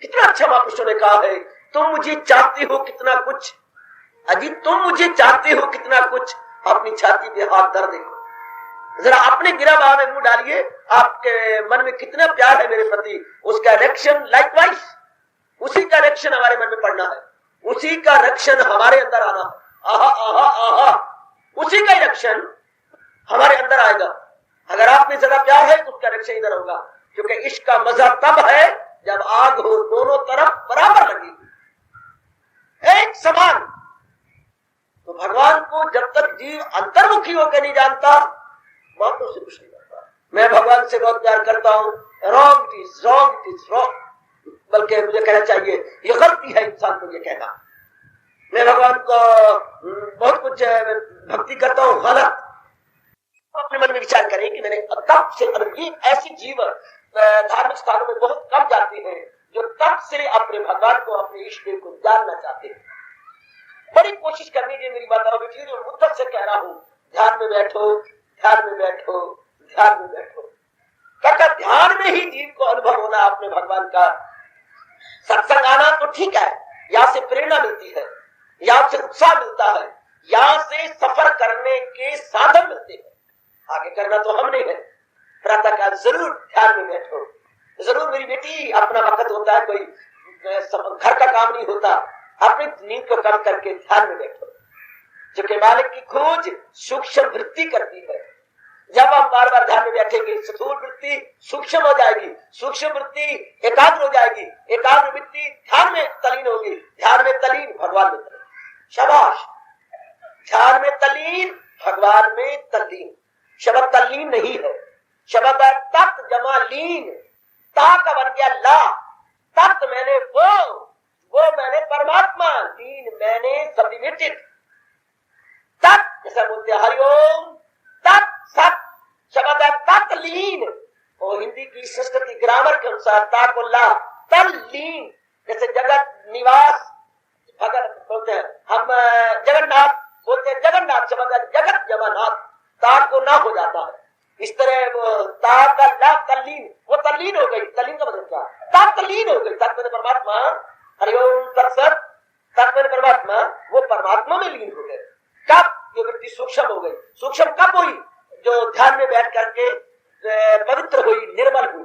कितना अच्छा महापुरुषों ने कहा है, तुम मुझे चाहते हो कितना कुछ, अजी तुम मुझे चाहते हो कितना कुछ, अपनी छाती पे हाथ धर देखो, जरा अपने गिरा भाव में मुंह डालिए, आपके मन में कितना प्यार है मेरे प्रति, उसका रिएक्शन लाइकवाइज, उसी का रिएक्शन हमारे मन में पड़ना है, उसी का रिएक्शन हमारे अंदर आना है। आहा आहा आहा, उसी का रिएक्शन हमारे अंदर आएगा। अगर आप में ज्यादा प्यार है तो उसका रिएक्शन इधर होगा, क्योंकि इश्क का मजा तब है जब आग हो दोनों तरफ बराबर लगी, एक समान। तो भगवान को जब तक जीव अंतर्मुखी होकर नहीं जानता, बातों से कुछ नहीं करता। मैं भगवान से बहुत प्यार करता हूं, wrong it is wrong, it is wrong, बल्कि मुझे कहना चाहिए ये गलती है इंसान को ये कहना। मैं भगवान को बहुत कुछ भक्ति करता हूँ, गलत। अपने मन में विचार करें कि मैंने तब से, ये ऐसी जीव धार्मिक स्थानों में बहुत कम जाती है जो तब से अपने भगवान को, अपने ईश्वर देव को जानना चाहते हैं। बड़ी कोशिश करनी चाहिए मेरी माताओं बेटी, जो मुद्दत से कह रहा हूँ, ध्यान में बैठो, ध्यान में बैठो, ध्यान में बैठो। क्या ध्यान में ही जीव को अनुभव होना अपने भगवान का। सत्संग आना तो ठीक है, यहाँ से प्रेरणा मिलती है, यहाँ से उत्साह मिलता है, यहाँ से सफर करने के साधन मिलते हैं। आगे करना तो हम नहीं है। प्रातः काल जरूर ध्यान में बैठो, जरूर मेरी बेटी। अपना वक्त होता है, कोई घर का काम नहीं होता, अपनी नींद को कम करके ध्यान में बैठो। क्योंकि मालिक की खोज सूक्ष्म वृत्ति करती है। जब हम बार बार ध्यान में बैठेंगे, स्थूल वृत्ति सूक्ष्म हो जाएगी, सूक्ष्म वृत्ति एकाग्र हो जाएगी, एकाग्र वृत्ति ध्यान में तलीन होगी, ध्यान में तलीन भगवान में तलीन। शाबाश, ध्यान में तलीन भगवान में तल्लीन। शब्द तल्लीन नहीं है, शब्द है तत् जमा लीन। ता का बन गया ला, तत् मैंने वो मैंने परमात्मा, लीन मैंने सब्लिमेटेड। तत् जैसा बोलते हैं हरिओम तत् सत, शब्द है तत्लीन। और हिंदी की संस्कृति ग्रामर के अनुसार ता को ला, तल्लीन। जैसे जगत निवास भगत बोलते हैं हम, जगन्नाथ बोलते हैं जगन्नाथ, शब्द है जगत जमानाथ, ता को ना हो जाता है। इस तरह ता का ला तल्लीन, वो तल्लीन हो गई। तल्लीन का मतलब क्या? तत्लीन हो गई। तत् मैंने परमात्मा, हरिओम तत्सत, तत् मैंने परमात्मा, वो परमात्मा में लीन हो गए। कब? ये वृत्ति सूक्ष्म हो गई। सूक्ष्म कब हुई? जो ध्यान में बैठ करके पवित्र हुई, निर्मल हुई,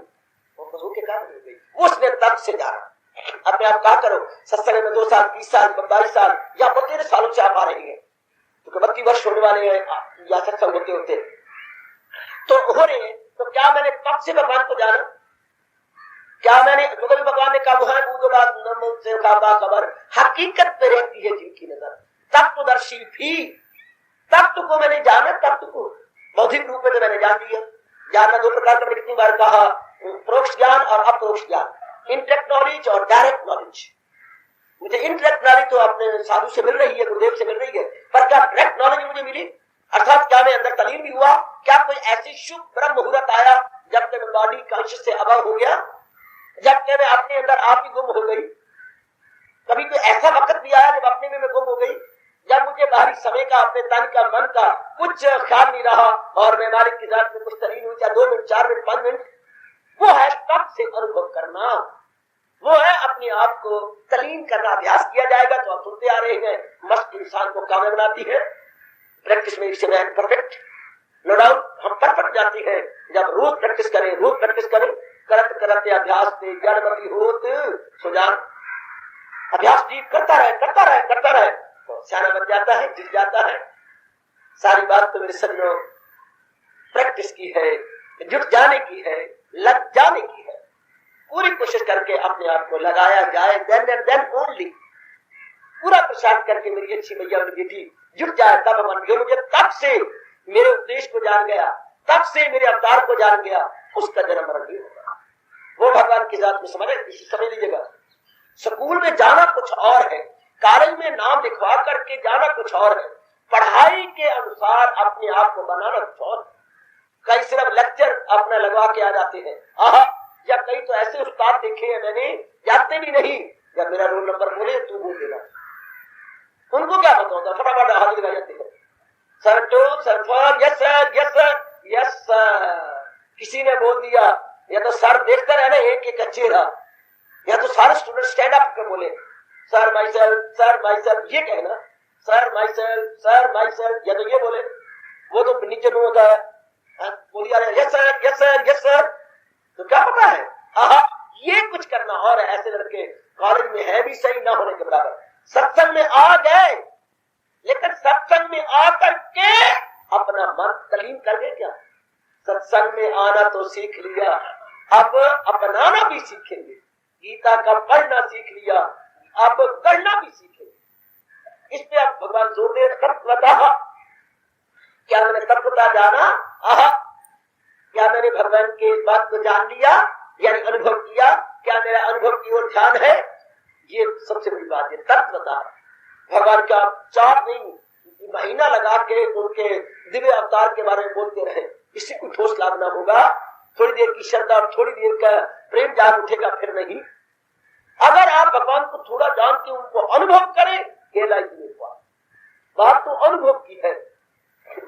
वो प्रभु के कारण हो गई। उसने तब से जाना। अपने आप कहा करो, सत्संग में 2 साल, 30 साल, 22 साल या 32 सालों से आप आ रहे हैं, क्योंकि 32 वर्ष होने वाले हैं या सत्संग होते होते तो हो रहे हैं। तो क्या मैंने कब से भगवान को जाना? क्या मैंने, क्योंकि भगवान ने कहा है से खबर हकीकत पे रहती है जिनकी नजर, तत्वदर्शी भी। तत्व को मैंने जाना, तत्व को बौद्धिक रूप में तो मैंने जान लिया। जानना 2 प्रकार का, मैंने कितनी बार कहा, परोक्ष ज्ञान और अप्रोक्ष ज्ञान, इंटरेक्ट नॉलेज और डायरेक्ट नॉलेज। मुझे इंटरेक्ट नॉलेज तो अपने साधु से मिल रही है, गुरुदेव से मिल रही है, पर क्या डायरेक्ट नॉलेज मुझे मिली? अर्थात क्या मैं अंदर तलीन भी हुआ? क्या कोई ऐसी शुभ ब्रह्म मुहूर्त आया जब मैं बॉडी कॉन्शियस से अभाव हो गया, जब मैं अपने अंदर आप ही गुम हो गई? कभी कोई ऐसा वक्त भी आया जब अपने में मैं गुम हो गई, जब मुझे बाहरी समय का, अपने तन का, मन का कुछ ख्याल नहीं रहा और मैं मालिक की जात में कुछ तलीन हुई, चाहे 2 मिनट, 4 मिनट, 5 मिनट? वो है तब से अनुभव करना, वो है अपने आप को तलीन करना। अभ्यास किया जाएगा तो आप सुनते आ रहे हैं, मस्त इंसान को कामयाब बनाती है। प्रैक्टिस में इससे मैं परफेक्ट, नो डाउट हम परफेक्ट जाती है जब रोज प्रैक्टिस करें, रोज प्रैक्टिस करें। करत करते अभ्यास से जड़मती होत सुजान। अभ्यास जी करता रहे, करता रहे, करता रहे तो सियाना बन जाता है, जिस जाता है। सारी बात तो मेरे सज्जनों प्रैक्टिस की है, जुट जाने की है, लग जाने की है। पूरी कोशिश करके अपने आप को लगाया जाए, देन एंड देन ओनली पूरा प्रसाद करके मेरी अच्छी मैया मेरी बेटी जुट जाए, तब बन गया। मुझे तब से मेरे उपदेश को जान गया, तब से मेरे अवतार को जान गया, उसका जन्म मरण नहीं होगा। वो भगवान की जात में समझ लीजिएगा। स्कूल में जाना कुछ और है, कॉलेज में नाम लिखवा करके जाना कुछ और है, पढ़ाई के अनुसार अपने आप को बनाना कुछ और। कई सिर्फ लेक्चर अपना लगवा के आ जाते हैं, या कई तो ऐसे उस्ताद देखे हैं मैंने, जाते भी नहीं, जब मेरा रोल नंबर बोले तू बोल देना, उनको क्या पता होता, फटाफट हाजिर लगा जाते हैं। Sir to sir for, yes sir, yes sir, yes sir. किसी ने बोल दिया, या तो सर देखता रहना एक एक चेहरा, या तो सारे स्टूडेंट स्टैंड अप कर बोले सर माई सेल्फ, ये कहना सर माई सेल्फ, या तो ये बोले, वो तो नीचे नहीं होता है, बोलिया yes sir, yes sir, yes sir. तो क्या पता है, ये कुछ करना। और ऐसे लड़के कॉलेज में है भी सही ना होने के बराबर, सत्संग में आ गए, लेकिन सत्संग में आकर के अपना मन तलीन कर गए क्या? सत्संग में आना तो सीख लिया, अब अपनाना भी सीखेंगे। गीता का पढ़ना सीख लिया, अब करना भी सीखेंगे। इस पे अब भगवान जोर दे, तत्वता। क्या मैंने तत्वता जाना? क्या मैंने भगवान के इस बात को जान लिया, यानी अनुभव किया? क्या मेरा अनुभव की ओर ध्यान है? ये सबसे बड़ी बात है, तत्वता। भगवान का 4 नहीं महीना लगा के उनके दिव्य अवतार के बारे में बोलते रहे, इससे कोई ठोस लाभ ना होगा। थोड़ी देर की श्रद्धा और थोड़ी देर का प्रेम जाग उठेगा, फिर नहीं। अगर आप भगवान को थोड़ा जान के उनको अनुभव करें, केला नहीं हुआ, बात तो अनुभव की है।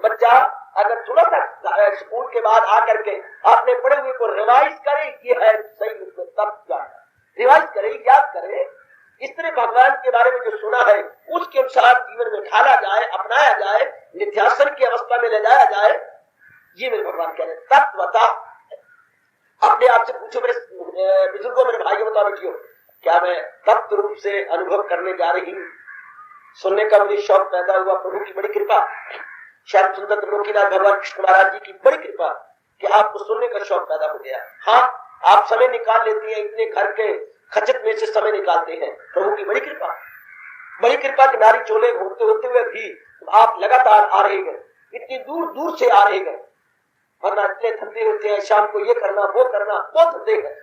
बच्चा अगर थोड़ा सा स्कूल के बाद आकर के आपने पढ़े हुए को रिवाइज करे, ये है सही रूप में तब जानना, रिवाइज करे, याद करे, इस तरह भगवान के बारे में जो सुना है उसके अनुसार जीवन में ढाला जाए, अपनाया जाए, निध्यासन की अवस्था में ले जाया जाए। ये मेरे भगवान कह रहे तत्वता। अपने आप से पूछो मेरे बुजुर्गों, मेरे भाइयों, बताओ बेटियों, क्या मैं तत्व रूप से अनुभव करने जा रही हूँ? सुनने का मुझे शौक पैदा हुआ, प्रभु की बड़ी कृपा, श्याम सुंदर त्रिलोकीनाथ भगवान कृष्ण महाराज जी की बड़ी कृपा कि आपको सुनने का शौक पैदा हो गया। हाँ, आप समय निकाल लेती हैं, इतने घर के खचत में से समय निकालते हैं, प्रभु की बड़ी कृपा, बड़ी कृपा कि नारी चोले होते हुए भी आप लगातार आ रहे गए, इतनी दूर दूर से आ रहे गए, वरना इतने धंधे होते हैं, शाम को ये करना वो करना, बहुत धंधे है,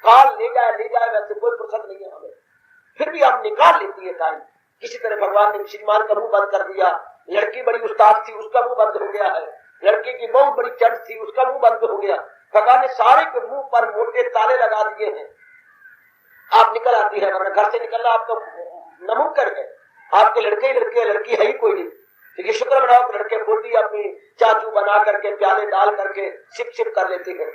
काल ले जाए वैसे कोई फुर्सत नहीं है हमें, फिर भी हम निकाल लेती है टाइम। किसी तरह भगवान ने श्रीमान का मुंह बंद कर दिया, लड़की बड़ी उस्ताद थी उसका मुंह बंद हो गया है, लड़के की बहुत बड़ी चढ़ थी उसका मुंह बंद हो गया, भगवान ने सारे के मुंह पर मोटे ताले लगा दिए हैं। आप निकल आती है, वरना घर से निकलना आपका नामुमकिन है, आपके लड़के ही लड़के, लड़की है ही कोई नहीं। तो ये शुक्र मनाओ कि लड़के बोटी अपनी चाचू बना करके प्याले डाल करके सिप सिप कर लेते हैं।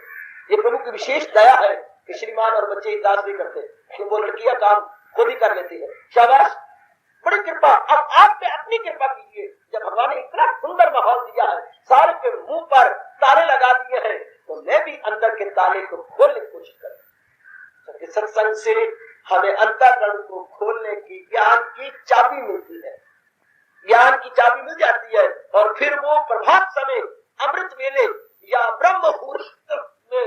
ये प्रभु की विशेष दया है कि श्रीमान और बच्चे इजाजत नहीं करते, तो वो लड़कियां काम खुद ही कर लेती है। शाबाश, बड़ी कृपा। अब आप पे अपनी कृपा कीजिए, जब भगवान ने इतना सुंदर माहौल दिया है, सारे के मुंह पर ताले लगा दिए हैं, तो मैं भी अंदर के ताले को खोलने की कोशिश करूं। सत्संग से हमें अंतःकरण को खोलने की ज्ञान की चाबी मिलती है, ज्ञान की चाबी मिल जाती है, और फिर वो प्रभात समय अमृत वेले या ब्रह्म मुहूर्त में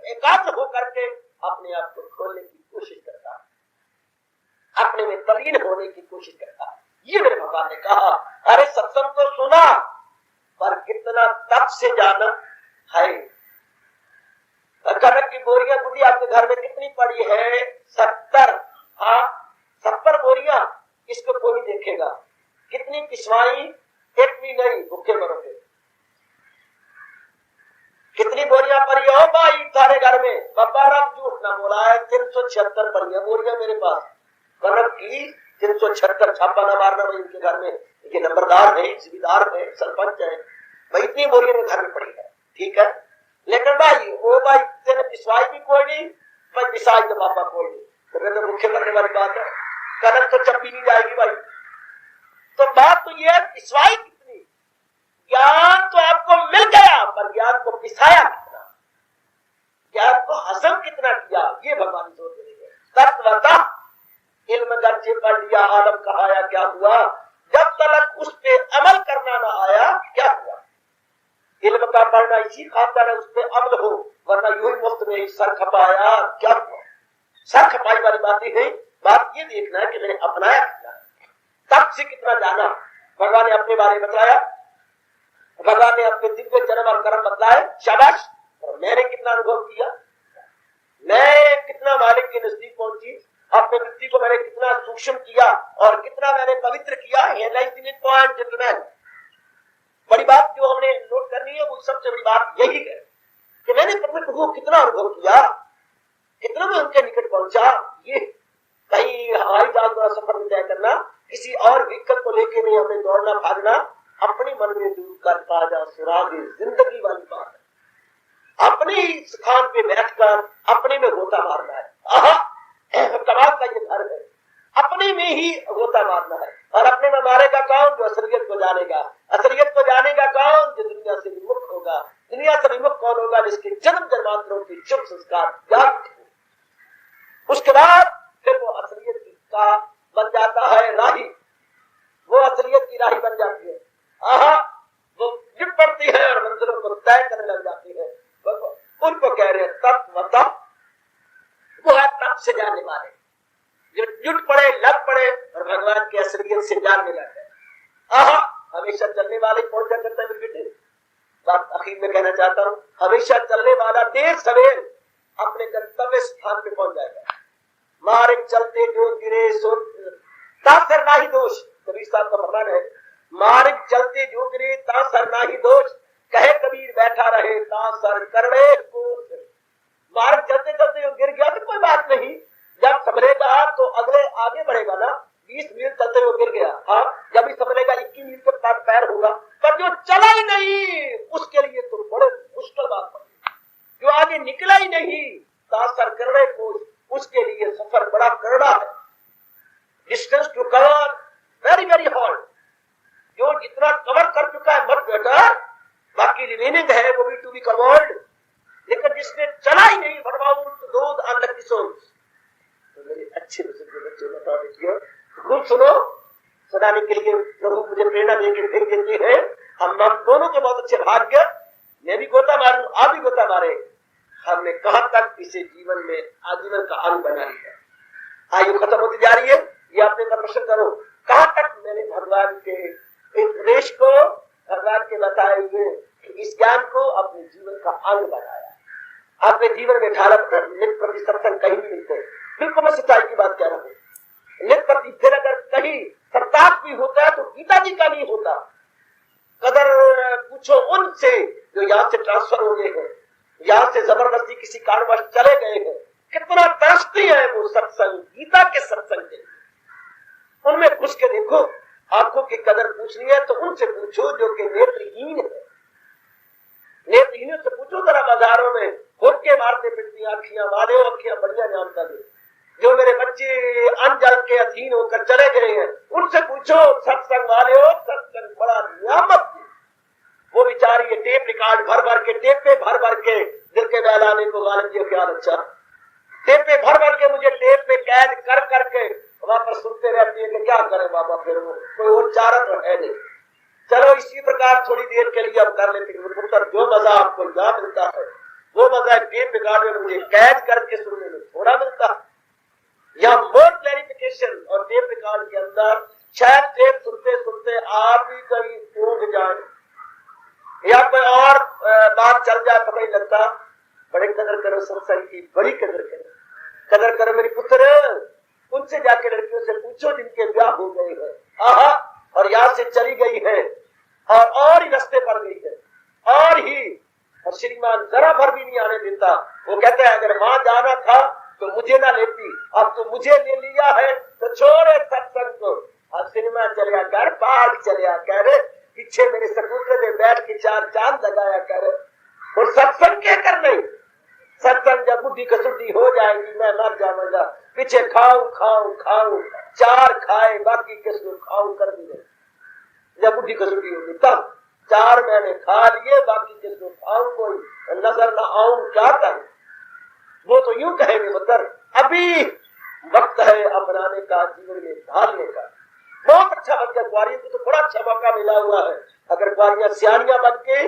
एकाग्र होकर के अपने आप को खोलने की कोशिश करता है, अपने में तल्लीन होने की कोशिश करता है। ये मेरे भगवान ने कहा, अरे सत्संग तो सुना पर कितना तप से जाना है। कनक की बोरियां गुड़ी आपके घर में कितनी पड़ी है? 70। हाँ, 70 बोरियां, इसको कोई नहीं देखेगा। कितनी पिसवाई? एक भी नहीं, भूखे मरोगे। कितनी बोरियां पड़ी हो भाई तारे घर में? बाबा रब झूठ ना बोला है, 376 पड़ी है बोरियां मेरे पास कनक की, 376। छापा ना मारना भाई इनके घर में, ये नंबरदार है, जिम्मेदार है, सरपंच है भाई, इतनी बोरियां मेरे घर में पड़ी है, ठीक है। लेकिन भाई वो भाई तेरे पिसवाई भी कोई नहीं, भाई पिसाई तो बाबा कोई नहीं, तो मुख्य करने वाली बात है, कनक तो चपी नहीं जाएगी भाई। तो बात तो ये है, पिसवाई कितनी, ज्ञान तो आपको मिल गया, पर ज्ञान को पिसाया कितना, ज्ञान को हजम कितना किया, ये भगवान जोर देंगे। तत्वतः इल्म दर्जे पढ़ लिया, आलम कहाया, क्या हुआ? जब तक उस पे अमल करना ना आया, क्या हुआ? इल्म का पढ़ना इसी खातर है उस पे अमल हो, वरना यूं ही मुफ्त में ही सर खपाया, क्या हुआ? सर खपाई वाली बातें है। बात ये देखना है कि मैंने अपनाया कितना, तब से कितना जाना। भगवान ने अपने बारे में बताया, भगवान ने अपने दिव्य जन्म और कर्म बतलाए, शाबाश। और मैंने कितना अनुभव किया, मैं कितना मालिक के नजदीक पहुंची, अपने वृत्ति को मैंने कितना सूक्ष्म किया और कितना मैंने पवित्र किया। पॉइंट जेंटलमैन, बड़ी बात जो हमने नोट करनी है वो सबसे बड़ी बात यही है कि मैंने प्रभु को कितना अनुभव किया, कितना मैं उनके निकट पहुंचा। ये कहीं हवाई जहाज द्वारा सफर में तय करना, किसी और व्हीकल को लेके नहीं हमें दौड़ना भागना, अपने मन में दूर कर पा जा सुराग जिंदगी वाली बात है। अपने ही स्थान पे बैठकर अपने में गोता मारना है। कमाल का ये घर है, अपने में ही गोता मारना है। और अपने में मारेगा कौन? जो असलियत को जानेगा। असलियत को जानेगा कौन? जो दुनिया से विमुख होगा। दुनिया से विमुख कौन होगा? जिसके जन्म जन्मांतरों के शुभ संस्कार जागृत हो। उसके बाद फिर वो असलियत का बन जाता है राही, वो असलियत की राही बन जाती है। वो जुट पड़ती है और मंजिलों को तय करने लग जाती है। उनको कह रहे हैं तत्वतः, वो है तप से जानने वाले, जो जुट पड़े, लग पड़े और भगवान की असलियत से जानने लग गए। हमेशा चलने वाले कौन क्या करता है मेरे बेटे? बात आखिर में कहना चाहता हूँ, हमेशा चलने वाला देर सवेर अपने गंतव्य स्थान पे पहुंच जाएगा। मार्ग चलते जो गिरे सो तासर नाही दोष। कबीर साहब का फरमान है, मार्ग चलते जो गिरे ता सर नाही दोष, कहे कबीर बैठा रहे ता सर करड़े कोस। मार्ग चलते चलते गिर गया तो कोई बात नहीं, जब संभलेगा तो अगले आगे बढ़ेगा ना। 20 मील चलते हुए गिर गया, हाँ, जब भी संभलेगा 21 मील के बाद पैर होगा, पर जो चला ही नहीं उसके लिए तो बड़े मुश्किल बात पड़ी। जो आगे निकला ही नहीं तासर करड़े कोस, उसके लिए सफर बड़ा करड़ा है। Distance to cover very very hard. जो जितना कवर कर चुका है मत बेटा, बाकी रिमेनिंग है वो भी टू बी कवर्ड। लेकिन जिसने चला ही नहीं, दोज अनलकी सोल्स। तो मेरे अच्छे बच्चे बता देखिए, खूब सुनो, सुनाने के लिए प्रभु मुझे प्रेरणा देके फिर देते हैं। हम दोनों के बहुत अच्छे भाग्य, मैं भी गोता मारूं, आप भी गोता मारे। हमने कहां तक इसे जीवन में आजीवन का अंग बना लिया। आयु खत्म होती जा रही है, ये अपने का प्रश्न करो, कहां तक मैंने भगवान के उपदेश को, भगवान के बताए हुए इस ज्ञान को अपने जीवन का अंग बनाया। अपने जीवन में ढाला नित्य प्रति सत्संग कहीं नहीं मिलते। बिल्कुल मैं सच्चाई की बात कह रहा हूँ। नित्य प्रति फिर अगर कहीं सप्ताह भी होता है तो गीता जी का नहीं होता। कदर पूछो उनसे जो यहाँ से ट्रांसफर हो गए हैं, यहाँ से जबरदस्ती किसी कारणवश चले गए हैं, कितना तरसती है वो सत्संग, गीता के सत्संग के। उनमें घुस के देखो, आंखों की कदर पूछनी है तो उनसे पूछो जो कि नेत्रहीन है। नेत्रहीनों से पूछो जरा, बाजारों में हुक्के मारते फिरती आंखियां वाले, आंखियां बढ़िया जानता दे। जो मेरे बच्चे अनजल के अधीन होकर चले गए हैं, उनसे पूछो सत्संग वाले हो, सत्संग बड़ा नियामत है। वो बेचारी ये टेप रिकॉर्ड भर भर के, टेप पे भर भर के दिल के बहलाने को गालिब जी ख्याल अच्छा, टेप पे भर भर के मुझे टेप पे कैद कर करके वहां पर सुनते रहती है कि क्या करे बाबा, फिर वो कोई और चारा तो है नहीं। चलो इसी प्रकार थोड़ी देर के लिए हम कर लेते हैं। जो मजा आपको यहाँ मिलता है वो मजा टेप रिकॉर्ड में मुझे कैद करके सुनने में थोड़ा मिलता है। या मोर क्लैरिफिकेशन और टेप रिकॉर्ड के अंदर शायद टेप सुनते सुनते आप ही कहीं ऊँग जाए या कोई और बात चल जाए, पता ही लगता। बड़े कदर करो सत्संग की, बड़ी कदर करो। कदर करो मेरी पुत्र, उनसे जाके लड़कियों से पूछो जिनके ब्याह हो गए हैं, आहा, और यहाँ से चली गई है और ही रास्ते पर गई है, और श्रीमान जरा भर भी नहीं आने देता। वो कहते हैं अगर वहां जाना था तो मुझे ना लेती, अब तो मुझे ले लिया है तो छोड़े सत्संग को। अब सिनेमा चलिया कर, पार्क चलिया कर, पीछे मेरे सपूत्र में बैठ के 4 चांद लगाया कर। और सत्संग क्या कर नहीं, सत्संग जब बुद्धि कसुद्धि हो जाएगी मैं मर जाऊंगा, पीछे खाऊं खाऊं खाऊं, 4 खाए बाकी किसको खाऊं कर दी। जब बुद्धि कसुद्धि होगी तब 4 मैंने खा लिए, बाकी किसको खाऊं, कोई नजर न आऊं, क्या करूं। वो तो यूं कहेंगे पुत्र, अभी वक्त है अपनाने का, जीवन में ढालने का। बहुत अच्छा बन गया, कुआरियों को तो बड़ा अच्छा मौका मिला हुआ है। अगर कुआरियां सियानियां बन के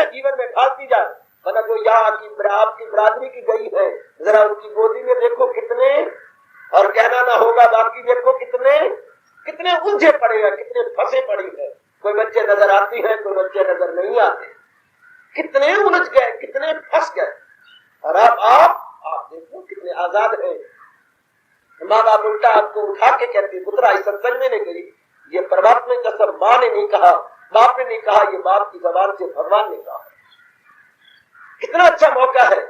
जीवन में ढालती जाए, वरना जो यहाँ आपकी बरादरी की गई है, जरा उनकी गोदी में देखो कितने, और कहना ना होगा बाकी देखो कितने उलझे पड़े हैं, कितने फंसे पड़े हैं। कोई बच्चे नजर आती हैं, कोई बच्चे नजर नहीं आते, कितने उलझ गए, कितने फंस गए। और आप देखो कितने आजाद हैं। माँ बाप उल्टा आपको उठा के कहते पुत्रा इस सत्संग में नहीं गई, ये परमात्मा का सब माँ ने नहीं कहा, बाप ने नहीं कहा, ये बाप की जबान से भगवान ने कहा। कितना अच्छा मौका है,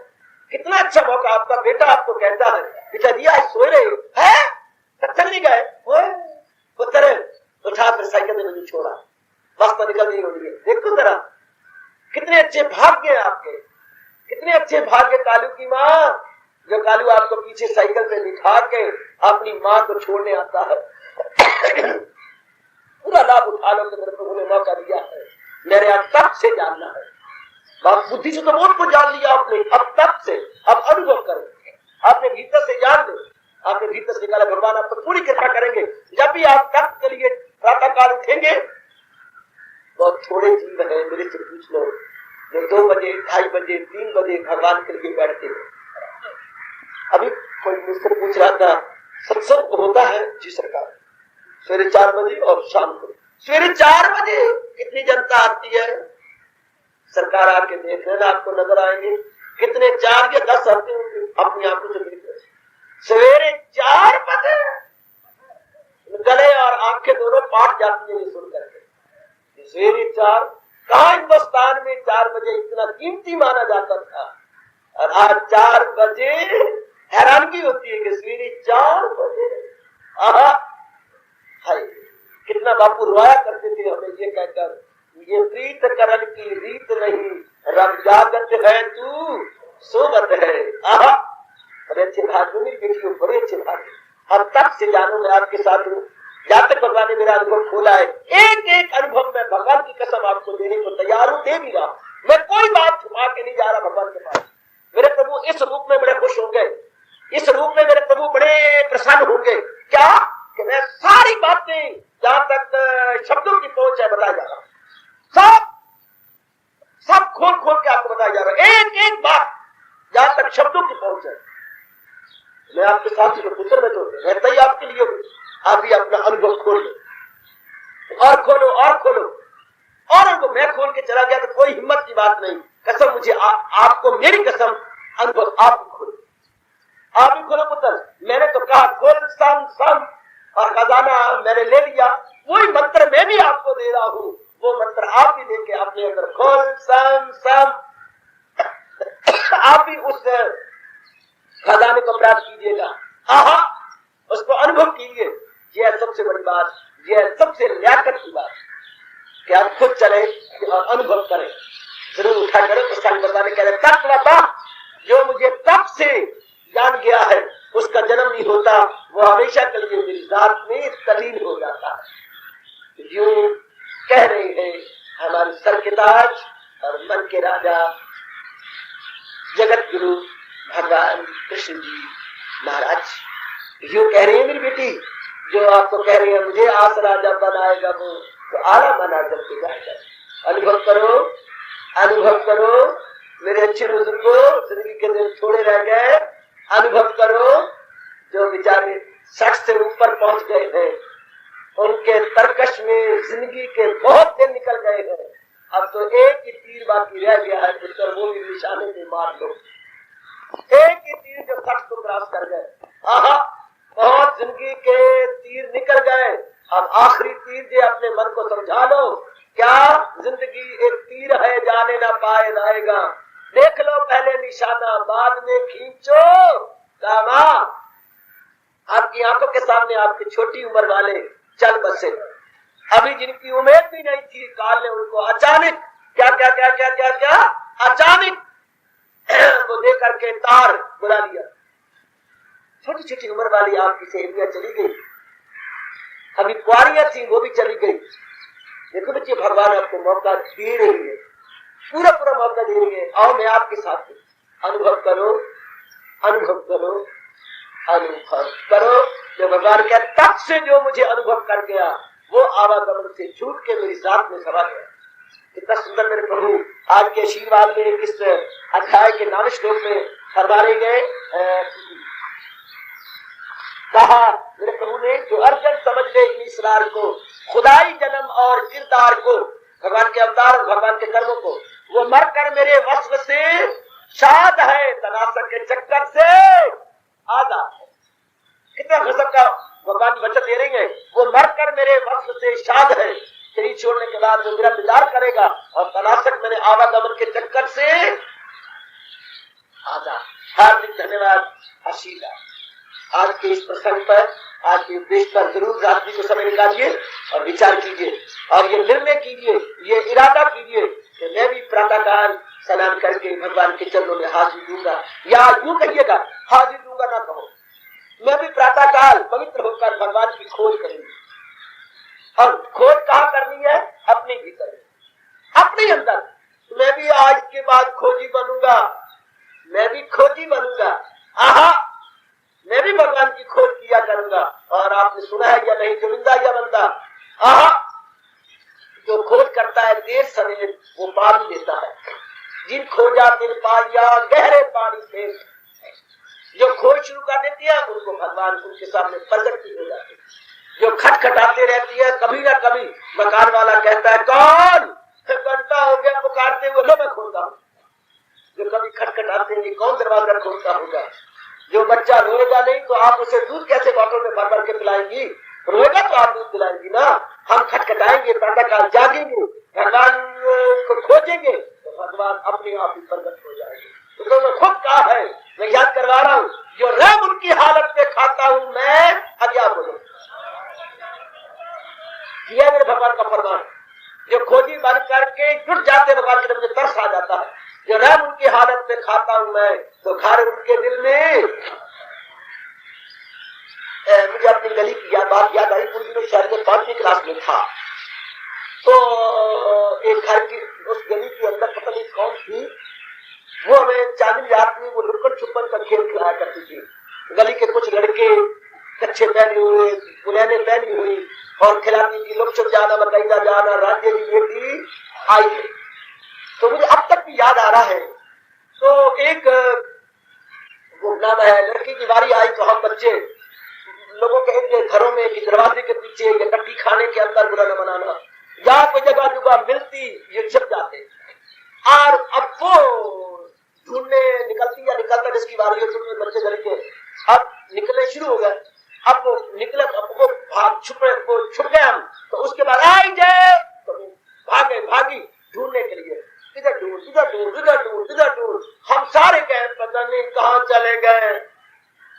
कितना अच्छा मौका। आपका बेटा आपको कहता है बेटा दिया सोए रहे है, सत्संग नहीं गए, पुत्र उठा कर साइकिल में मुझे छोड़ा, बस तो निकल नहीं हो रही है। देखो जरा कितने अच्छे भाग्य आपके, कितने अच्छे भाग्य कालू की माँ, जो कालू आपको पीछे साइकिल पे बिठा के अपनी माँ को छोड़ने आता है। पूरा लाभ उठा लो, मेरे प्रभु ने मौका दिया है, मेरे अब तब से जानना है। बात बुद्धि से तो बहुत कुछ जान लिया आपने, अब तब से अब अनुभव करो, आपने भीतर से जान लो, आपने भीतर से निकाला, भगवान आपको पूरी कृपा करेंगे। जब भी आप तब के लिए प्रातः काल उठेंगे, बहुत थोड़े जीव है, मेरे से पूछ लो जो 2 बजे 2:30 बजे 3 बजे भगवान के लिए बैठते हैं। अभी कोई मुझसे पूछ रहा था सत्संग होता है जी सरकार, सवेरे 4 बजे और शाम को सवेरे 4 बजे कितनी जनता आती है। सरकार आके देख लेना, आपको नजर आएंगे कितने 4 या 10 आते होंगे, अपनी आंखों से देख सवेरे 4 बजे। पाट जाती है ये सुन करके। सवेरे 4 कहा हिंदुस्तान में 4 बजे इतना कीमती माना जाता था, और आज 4 बजे हैरानगी होती है कि सवेरे 4 बजे। हाय कितना बापू रोया करते थे हमें ये कहकर, ये प्रीत करण की रीत नहीं, रब जागत है तू सोबत है। बड़े अच्छे भाग्य मेरी बेटियों, बड़े अच्छे भाग्य। हम तब से जानो मैं आपके साथ हूँ, जब तक भगवान ने मेरा अनुभव खोला है। एक एक अनुभव में भगवान की कसम आपको देने को तैयार हूँ, दे भी रहा। मैं कोई बात छुपा के नहीं जा रहा भगवान के पास। मेरे प्रभु इस रूप में बड़े खुश होंगे, इस रूप में मेरे प्रभु बड़े प्रसन्न होंगे। क्या कि मैं सारी बातें जहां तक शब्दों की पहुंच है बताया जा रहा, सब खोल खोल के आपको बताया जा रहा है, एक एक बात जहां तक शब्दों की पहुंच है। मैं आपके साथ जो पुत्र में तो रहता ही आपके लिए हूं। आप ही अपना अनुभव खोल लो और खोलो और खोलो, और अनुभव मैं खोल के चला गया तो कोई हिम्मत की बात नहीं। कसम मुझे आपको मेरी कसम, अनुभव आप ही खोलो, आप ही खोलो पुत्र। मैंने तो कहा खोल सम सम, और खजाना मैंने ले लिया। वही मंत्र मैं भी आपको दे रहा हूं, वो मंत्र आप ही लेके अपने अंदर खोल सम सम, आप ही उस खजाने को प्राप्त कीजिएगा। उसको अनुभव कीजिए। यह सबसे बड़ी बात, यह सबसे लियाकत की बात कि आप खुद चले और अनुभव करें। जरूर उठा करें पुस्तक बताने कह रहे तत्वता जो मुझे तब से जान गया है उसका जन्म नहीं होता, वो हमेशा के लिए मेरी जात में तलीन हो जाता है। यूं कह रहे हैं हमारे सर के ताज और मन के राजा जगत गुरु भगवान कृष्ण जी महाराज। यूं कह रही है मेरी बेटी, जो आपको कह रही है मुझे आसरा जब बनाएगा वो तो आला बना जब के जाएगा। अनुभव करो, अनुभव करो मेरे अच्छे बुजुर्गों, जिंदगी के दिन थोड़े रह गए। अनुभव करो जो बेचारे 60 से ऊपर पहुंच गए हैं, उनके तरकश में जिंदगी के बहुत दिन निकल गए हैं। अब तो एक ही तीर बाकी रह गया है पुत्र, वो भी निशाने से मार लो। एक ही तीर जो 60 को क्रॉस कर गए। बहुत जिंदगी के तीर निकल गए, अब आखिरी तीर जो अपने मन को समझा लो। क्या जिंदगी एक तीर है, जाने ना पाए जाएगा। देख लो पहले निशाना, बाद में खींचो दामा। आपकी आंखों के सामने आपकी छोटी उम्र वाले चल बसे, अभी जिनकी उम्मीद भी नहीं थी, काल ने उनको अचानक क्या क्या क्या क्या क्या क्या अचानक वो दे करके तार बुला लिया। छोटी छोटी उम्र वाली आपकी सहेलियां चली गई, अभी कुआरियां थी वो भी चली गई। देखो बच्चे भगवान आपको मौका दे रही है, पूरा पूरा मौका दे रही है। आओ मैं आपके साथ हूं। अनुभव करो, अनुभव करो, अनुभव करो। जो भगवान के तब से जो मुझे अनुभव कर गया वो आवागमन से छूट के मेरी जात में समा गया। कितना सुंदर मेरे प्रभु आज के आशीर्वाद में इस अध्याय के 9वें श्लोक में फरमाए गए। कहा मेरे प्रभु ने जो अर्जन समझ ले इस रार को, खुदाई जन्म और किरदार को, भगवान के अवतार और भगवान के कर्मों को, वो मरकर मेरे वस्त्र से शाद है, तनासक के चक्कर से आजाद है। कितना गजब का भगवान वचन दे रही है। वो मरकर मेरे वस्त्र से शाद है, शरीर छोड़ने के बाद जो मेरा दीदार करेगा, और तनासक मेरे आवागमन के चक्कर से आजाद। हार्दिक धन्यवाद आशीर्वाद। आज के इस प्रसंग पर, आज के उपदेश पर जरूर रात्रि को समय निकालिए और विचार कीजिए, और ये निर्णय कीजिए, ये इरादा कीजिए कि मैं भी प्रातःकाल स्नान करके भगवान के चरणों में हाजिर दूंगा। या यूं कहिएगा, हाजिर दूंगा ना कहो, मैं भी प्रातःकाल पवित्र होकर भगवान की खोज करूंगी। और खोज कहाँ करनी है? अपने भीतर, अपने अंदर। मैं भी आज के बाद खोजी बनूंगा, मैं भी खोजी बनूंगा। मैं भी भगवान की खोज किया करूंगा। और आपने सुना है या नहीं, गोविंदा या बंदा, जो खोज करता है देर सवेर वो पा भी लेता है। जिन खोजा दिल पाया गहरे पानी से, जो खोज शुरू कर देती है उनको भगवान उनके सामने प्रकट हो जाते हैं। जो खटखटाते रहती है, कभी ना कभी मकान वाला कहता है कौन, घंटा हो गया पुकारते हुए, लो मैं खोलता हूँ। जो कभी खटखटाते हैं कौन दरवाजा खोलता होगा। जो बच्चा रोएगा नहीं तो आप उसे दूध कैसे बॉटल में भर भर के पिलाएंगी। रोएगा तो आप दूध पिलाएंगी ना। हम खटखटाएंगे, प्रातःकाल जागेंगे, भगवान को खोजेंगे तो भगवान अपने आप ही प्रकट हो जाएंगे। तो मैं खुद कहा है, मैं याद करवा रहा हूँ, जो रैब उनकी हालत पे खाता हूँ मैं अज्ञात हो जाऊँ। यह मेरे भगवान का फरमान। जो खोजी बन करके जुट जाते भगवान के, मुझे तरस आ जाता है। जो रैब उनकी हालत पे खाता हूँ मैं, तो घर उनके दिल में। मुझे अपनी गली की बात याद आई। कुछ दिनों शहर में 5वीं क्लास में था, तो एक घर की उस गली के अंदर पता नहीं कौन थी, वो हमें चांदनी रात में वो लुक्कड़ छुपन का खेल खिलाया करती थी। गली के कुछ लड़के कच्छे पहने हुए, पुलैने पहनी हुई और खिलाती थी। लोग छुप जाना, मकईदा जाना, राज्य की बेटी आई है। तो मुझे अब तक भी याद आ रहा है। तो एक वो नाम है, लड़की की बारी आई तो हम बच्चे लोगों के घरों में कि दरवाजे के पीछे या कट्टी खाने के अंदर बुरा न बनाना, या कोई जगह जुगह मिलती ये छिप जाते। और अब वो ढूंढने निकलती या निकलता जिसकी बारी होती है, बच्चे घर के अब निकलने शुरू हो गए। अब वो निकले, अब वो भाग छुप गए हम। तो उसके बाद आई जाए तो भागी ढूंढने के लिए, इधर ढूंढ इधर ढूंढ इधर ढूंढ इधर ढूंढ। हम सारे गए, पता नहीं कहाँ चले गए,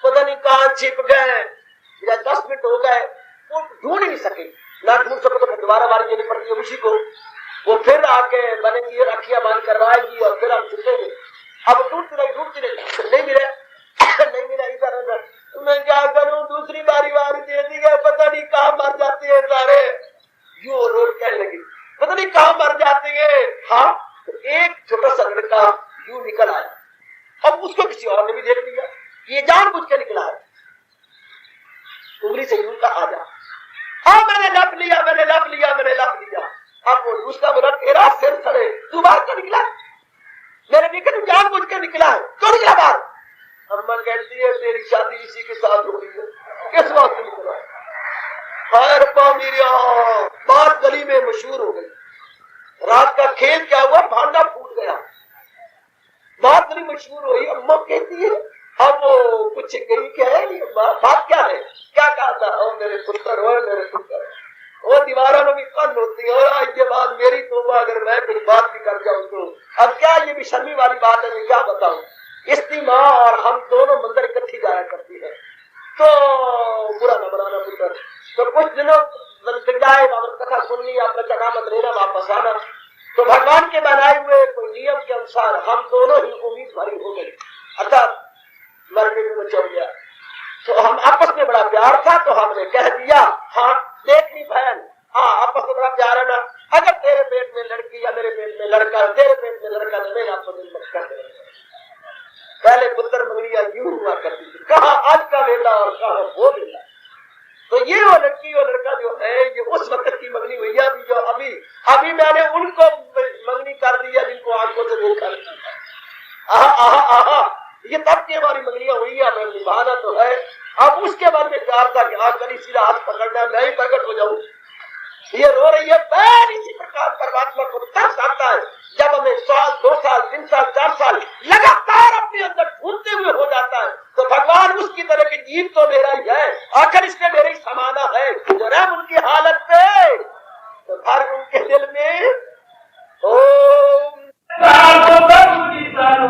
पता नहीं कहाँ छिप गए। 10 मिनट हो गए, वो ढूंढ ही नहीं सके। ना ढूंढ सके तो फिर दोबारा बारी देनी पड़ती है उसी को। वो फिर आके बनेगी, रखिया बंद करवाएगी और फिर हम छुपेंगे। अब ढूंढती रही नहीं मिले नहीं मिला, इधर उधर। मैं क्या करूं, दूसरी बारी दे दी गया, पता नहीं कहाँ मर जाते हैं सारे। यू रोड कहने लगी, पता नहीं कहाँ मर जाते हैं। हाँ, तो एक छोटा सा लड़का यू निकल आया। अब उसको किसी और ने भी देख लिया, ये जानबूझ के निकला है। उंगली से यूं का आ जा, हाँ मैंने लप लिया, मैंने लप लिया, मैंने लप लिया। अब वो दूसरा बोला, तेरा सिर खड़े, तू बाहर क्यों निकला? मैंने देखा तू जानबूझ के निकला है, क्यों निकला बाहर? अम्मा कहती है, तेरी शादी इसी के साथ हो गई है, किस बात से निकला? बात गली में मशहूर हो गई। रात का खेल क्या हुआ, भांडा फूट गया, बात गली मशहूर हुई। अम्मा कहती है, अब वो कुछ गई क्या है, बात क्या है, क्या कहा था? ओ मेरे पुत्र, ओ मेरे पुत्र, वो दीवारों में भी कन होती है। और ये बात मेरी तौबा, अगर मैं कुछ बात भी कर जाऊं तो अब क्या, ये भी शर्मी वाली बात है, मैं क्या बताऊं। इसकी माँ और हम दोनों मंदिर इकट्ठी जाया करती है, तो बुरा न बनाना पुत्र। तो कुछ दिनों जाए, कथा सुननी, आपका चना मत लेना, वापस आना। तो भगवान के बनाए हुए कोई नियम के अनुसार हम दोनों ही उम्मीद भरी हो गई, अर्थात मरने में चल गया। तो हम आपस में बड़ा प्यार था, तो हमने कह दिया, हाँ देखनी बहन, हाँ आपस में बड़ा प्यार है ना, अगर तेरे पेट में लड़की या मेरे पेट में लड़का, तेरे पेट में लड़का, तो मैं आपको दिल मत कर देंगे। पहले पुत्र मंगनिया यूं हुआ करती थी, कहा आज का वेला और कहा वो वेला। तो ये वो लड़की और लड़का जो है, ये उस वक्त की मंगनी हुई है। अभी जो अभी मैंने उनको मंगनी कर दिया जिनको आंखों से देखा नहीं। ये तब की हमारी मंगनियां हुई है, हमें निभाना तो है। अब उसके बाद में प्यार था कि आज कल सीधा हाथ पकड़ना, मैं ही प्रकट हो जाऊं। ये रो रही है, मैं इसी प्रकार परमात्मा को तरस आता है जब हमें 1 2 साल 3 साल 4 साल लगातार अपने अंदर ढूंढते हुए हो जाता है। तो भगवान उसकी तरह के जीव तो मेरा ही है, आखिर इसमें मेरे ही समाना है। जो रहम उनकी हालत पे, तो घर उनके दिल में ओम पर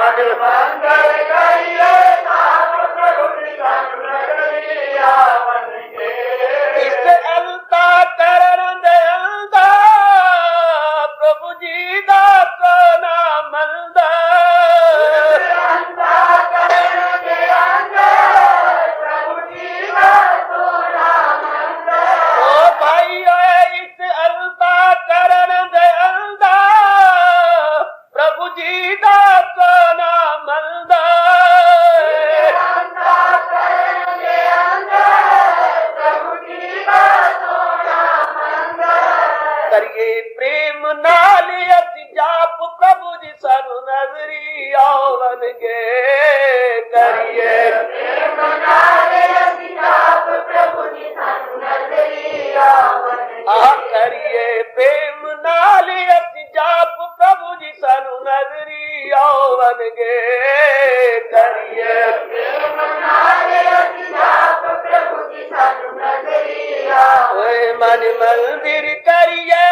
मन मंगल करिए साप प्रभु जी सन नगरी आवन गे इस अलता करण दयंदा प्रभु जी दा सोना मलदा अलता करण दयंदा प्रभु जी दा सोना मलदा ओ भाई इस अलता करण दयंदा प्रभु जी दा सोना मलदा अलता करण दयंदा प्रभु जी दा सोना मलदा करिए प्रेम नाल असी जाप प्रभु जी सानू नजरी आवन गे करिए प्रेम नाल असी जाप प्रभु जी सानू नजरी आवन गे करिए प्रेम नाल असी जाप प्रभु जी सानू नजरी आवन गे करिए प्रेम नाल असी जाप प्रभु जी सानू नजरी आवन मन मंदिर करिए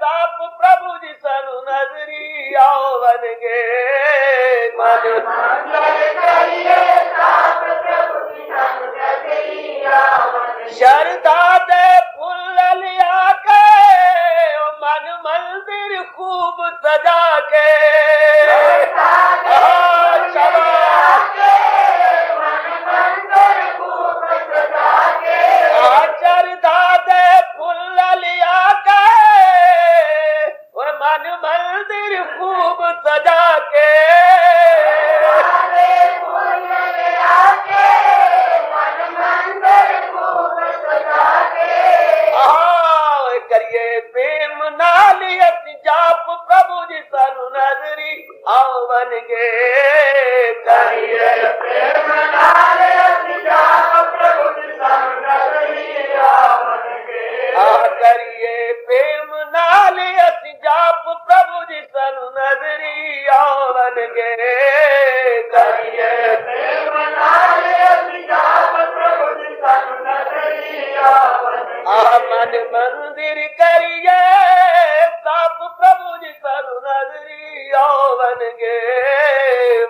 साप प्रभु जी सानू नजरी आवन गे मन मंदिर करिए साप प्रभु जी सानू नजरी आवन शरदा दे फुल लिया के मन मंदिर खूब सजा के चरदा दे फुल लिया के मन मंदिर खूब सजा के करिए प्रेम नाली असी जाप प्रभु जी सानू नजरी आवन गे करिए प्रेम नाली असी जाप प्रभु जी सानू नजरी आवन गे करिए प्रेम नाली असी जाप प्रभु जी सानू नजरी आवन गे करिए प्रेम नाली असी जाप प्रभु जी सानू नजरी आवन मन मंदिर करिए साप प्रभु जी सानू नजरी आवन गे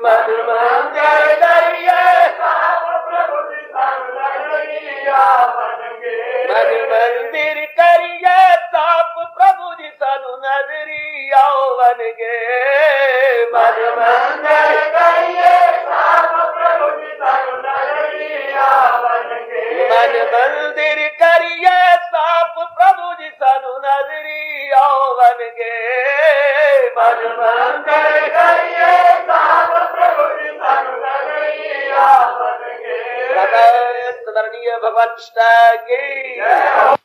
मन मंदिर करिए साप प्रभु जी सानू नजरी आवन गे मन मंदिर करिए साप प्रभु जी सानू नजरी आवन गे मन मंदिर करिए साप प्रभु जी सानू नजरी आवन गे मन मंदिर करिए साप प्रभु जी सानू नजरी आवन गे मन मंदिर करिए साप प्रभु जी सानू नजरी आवन गे। भगवान कृष्ण की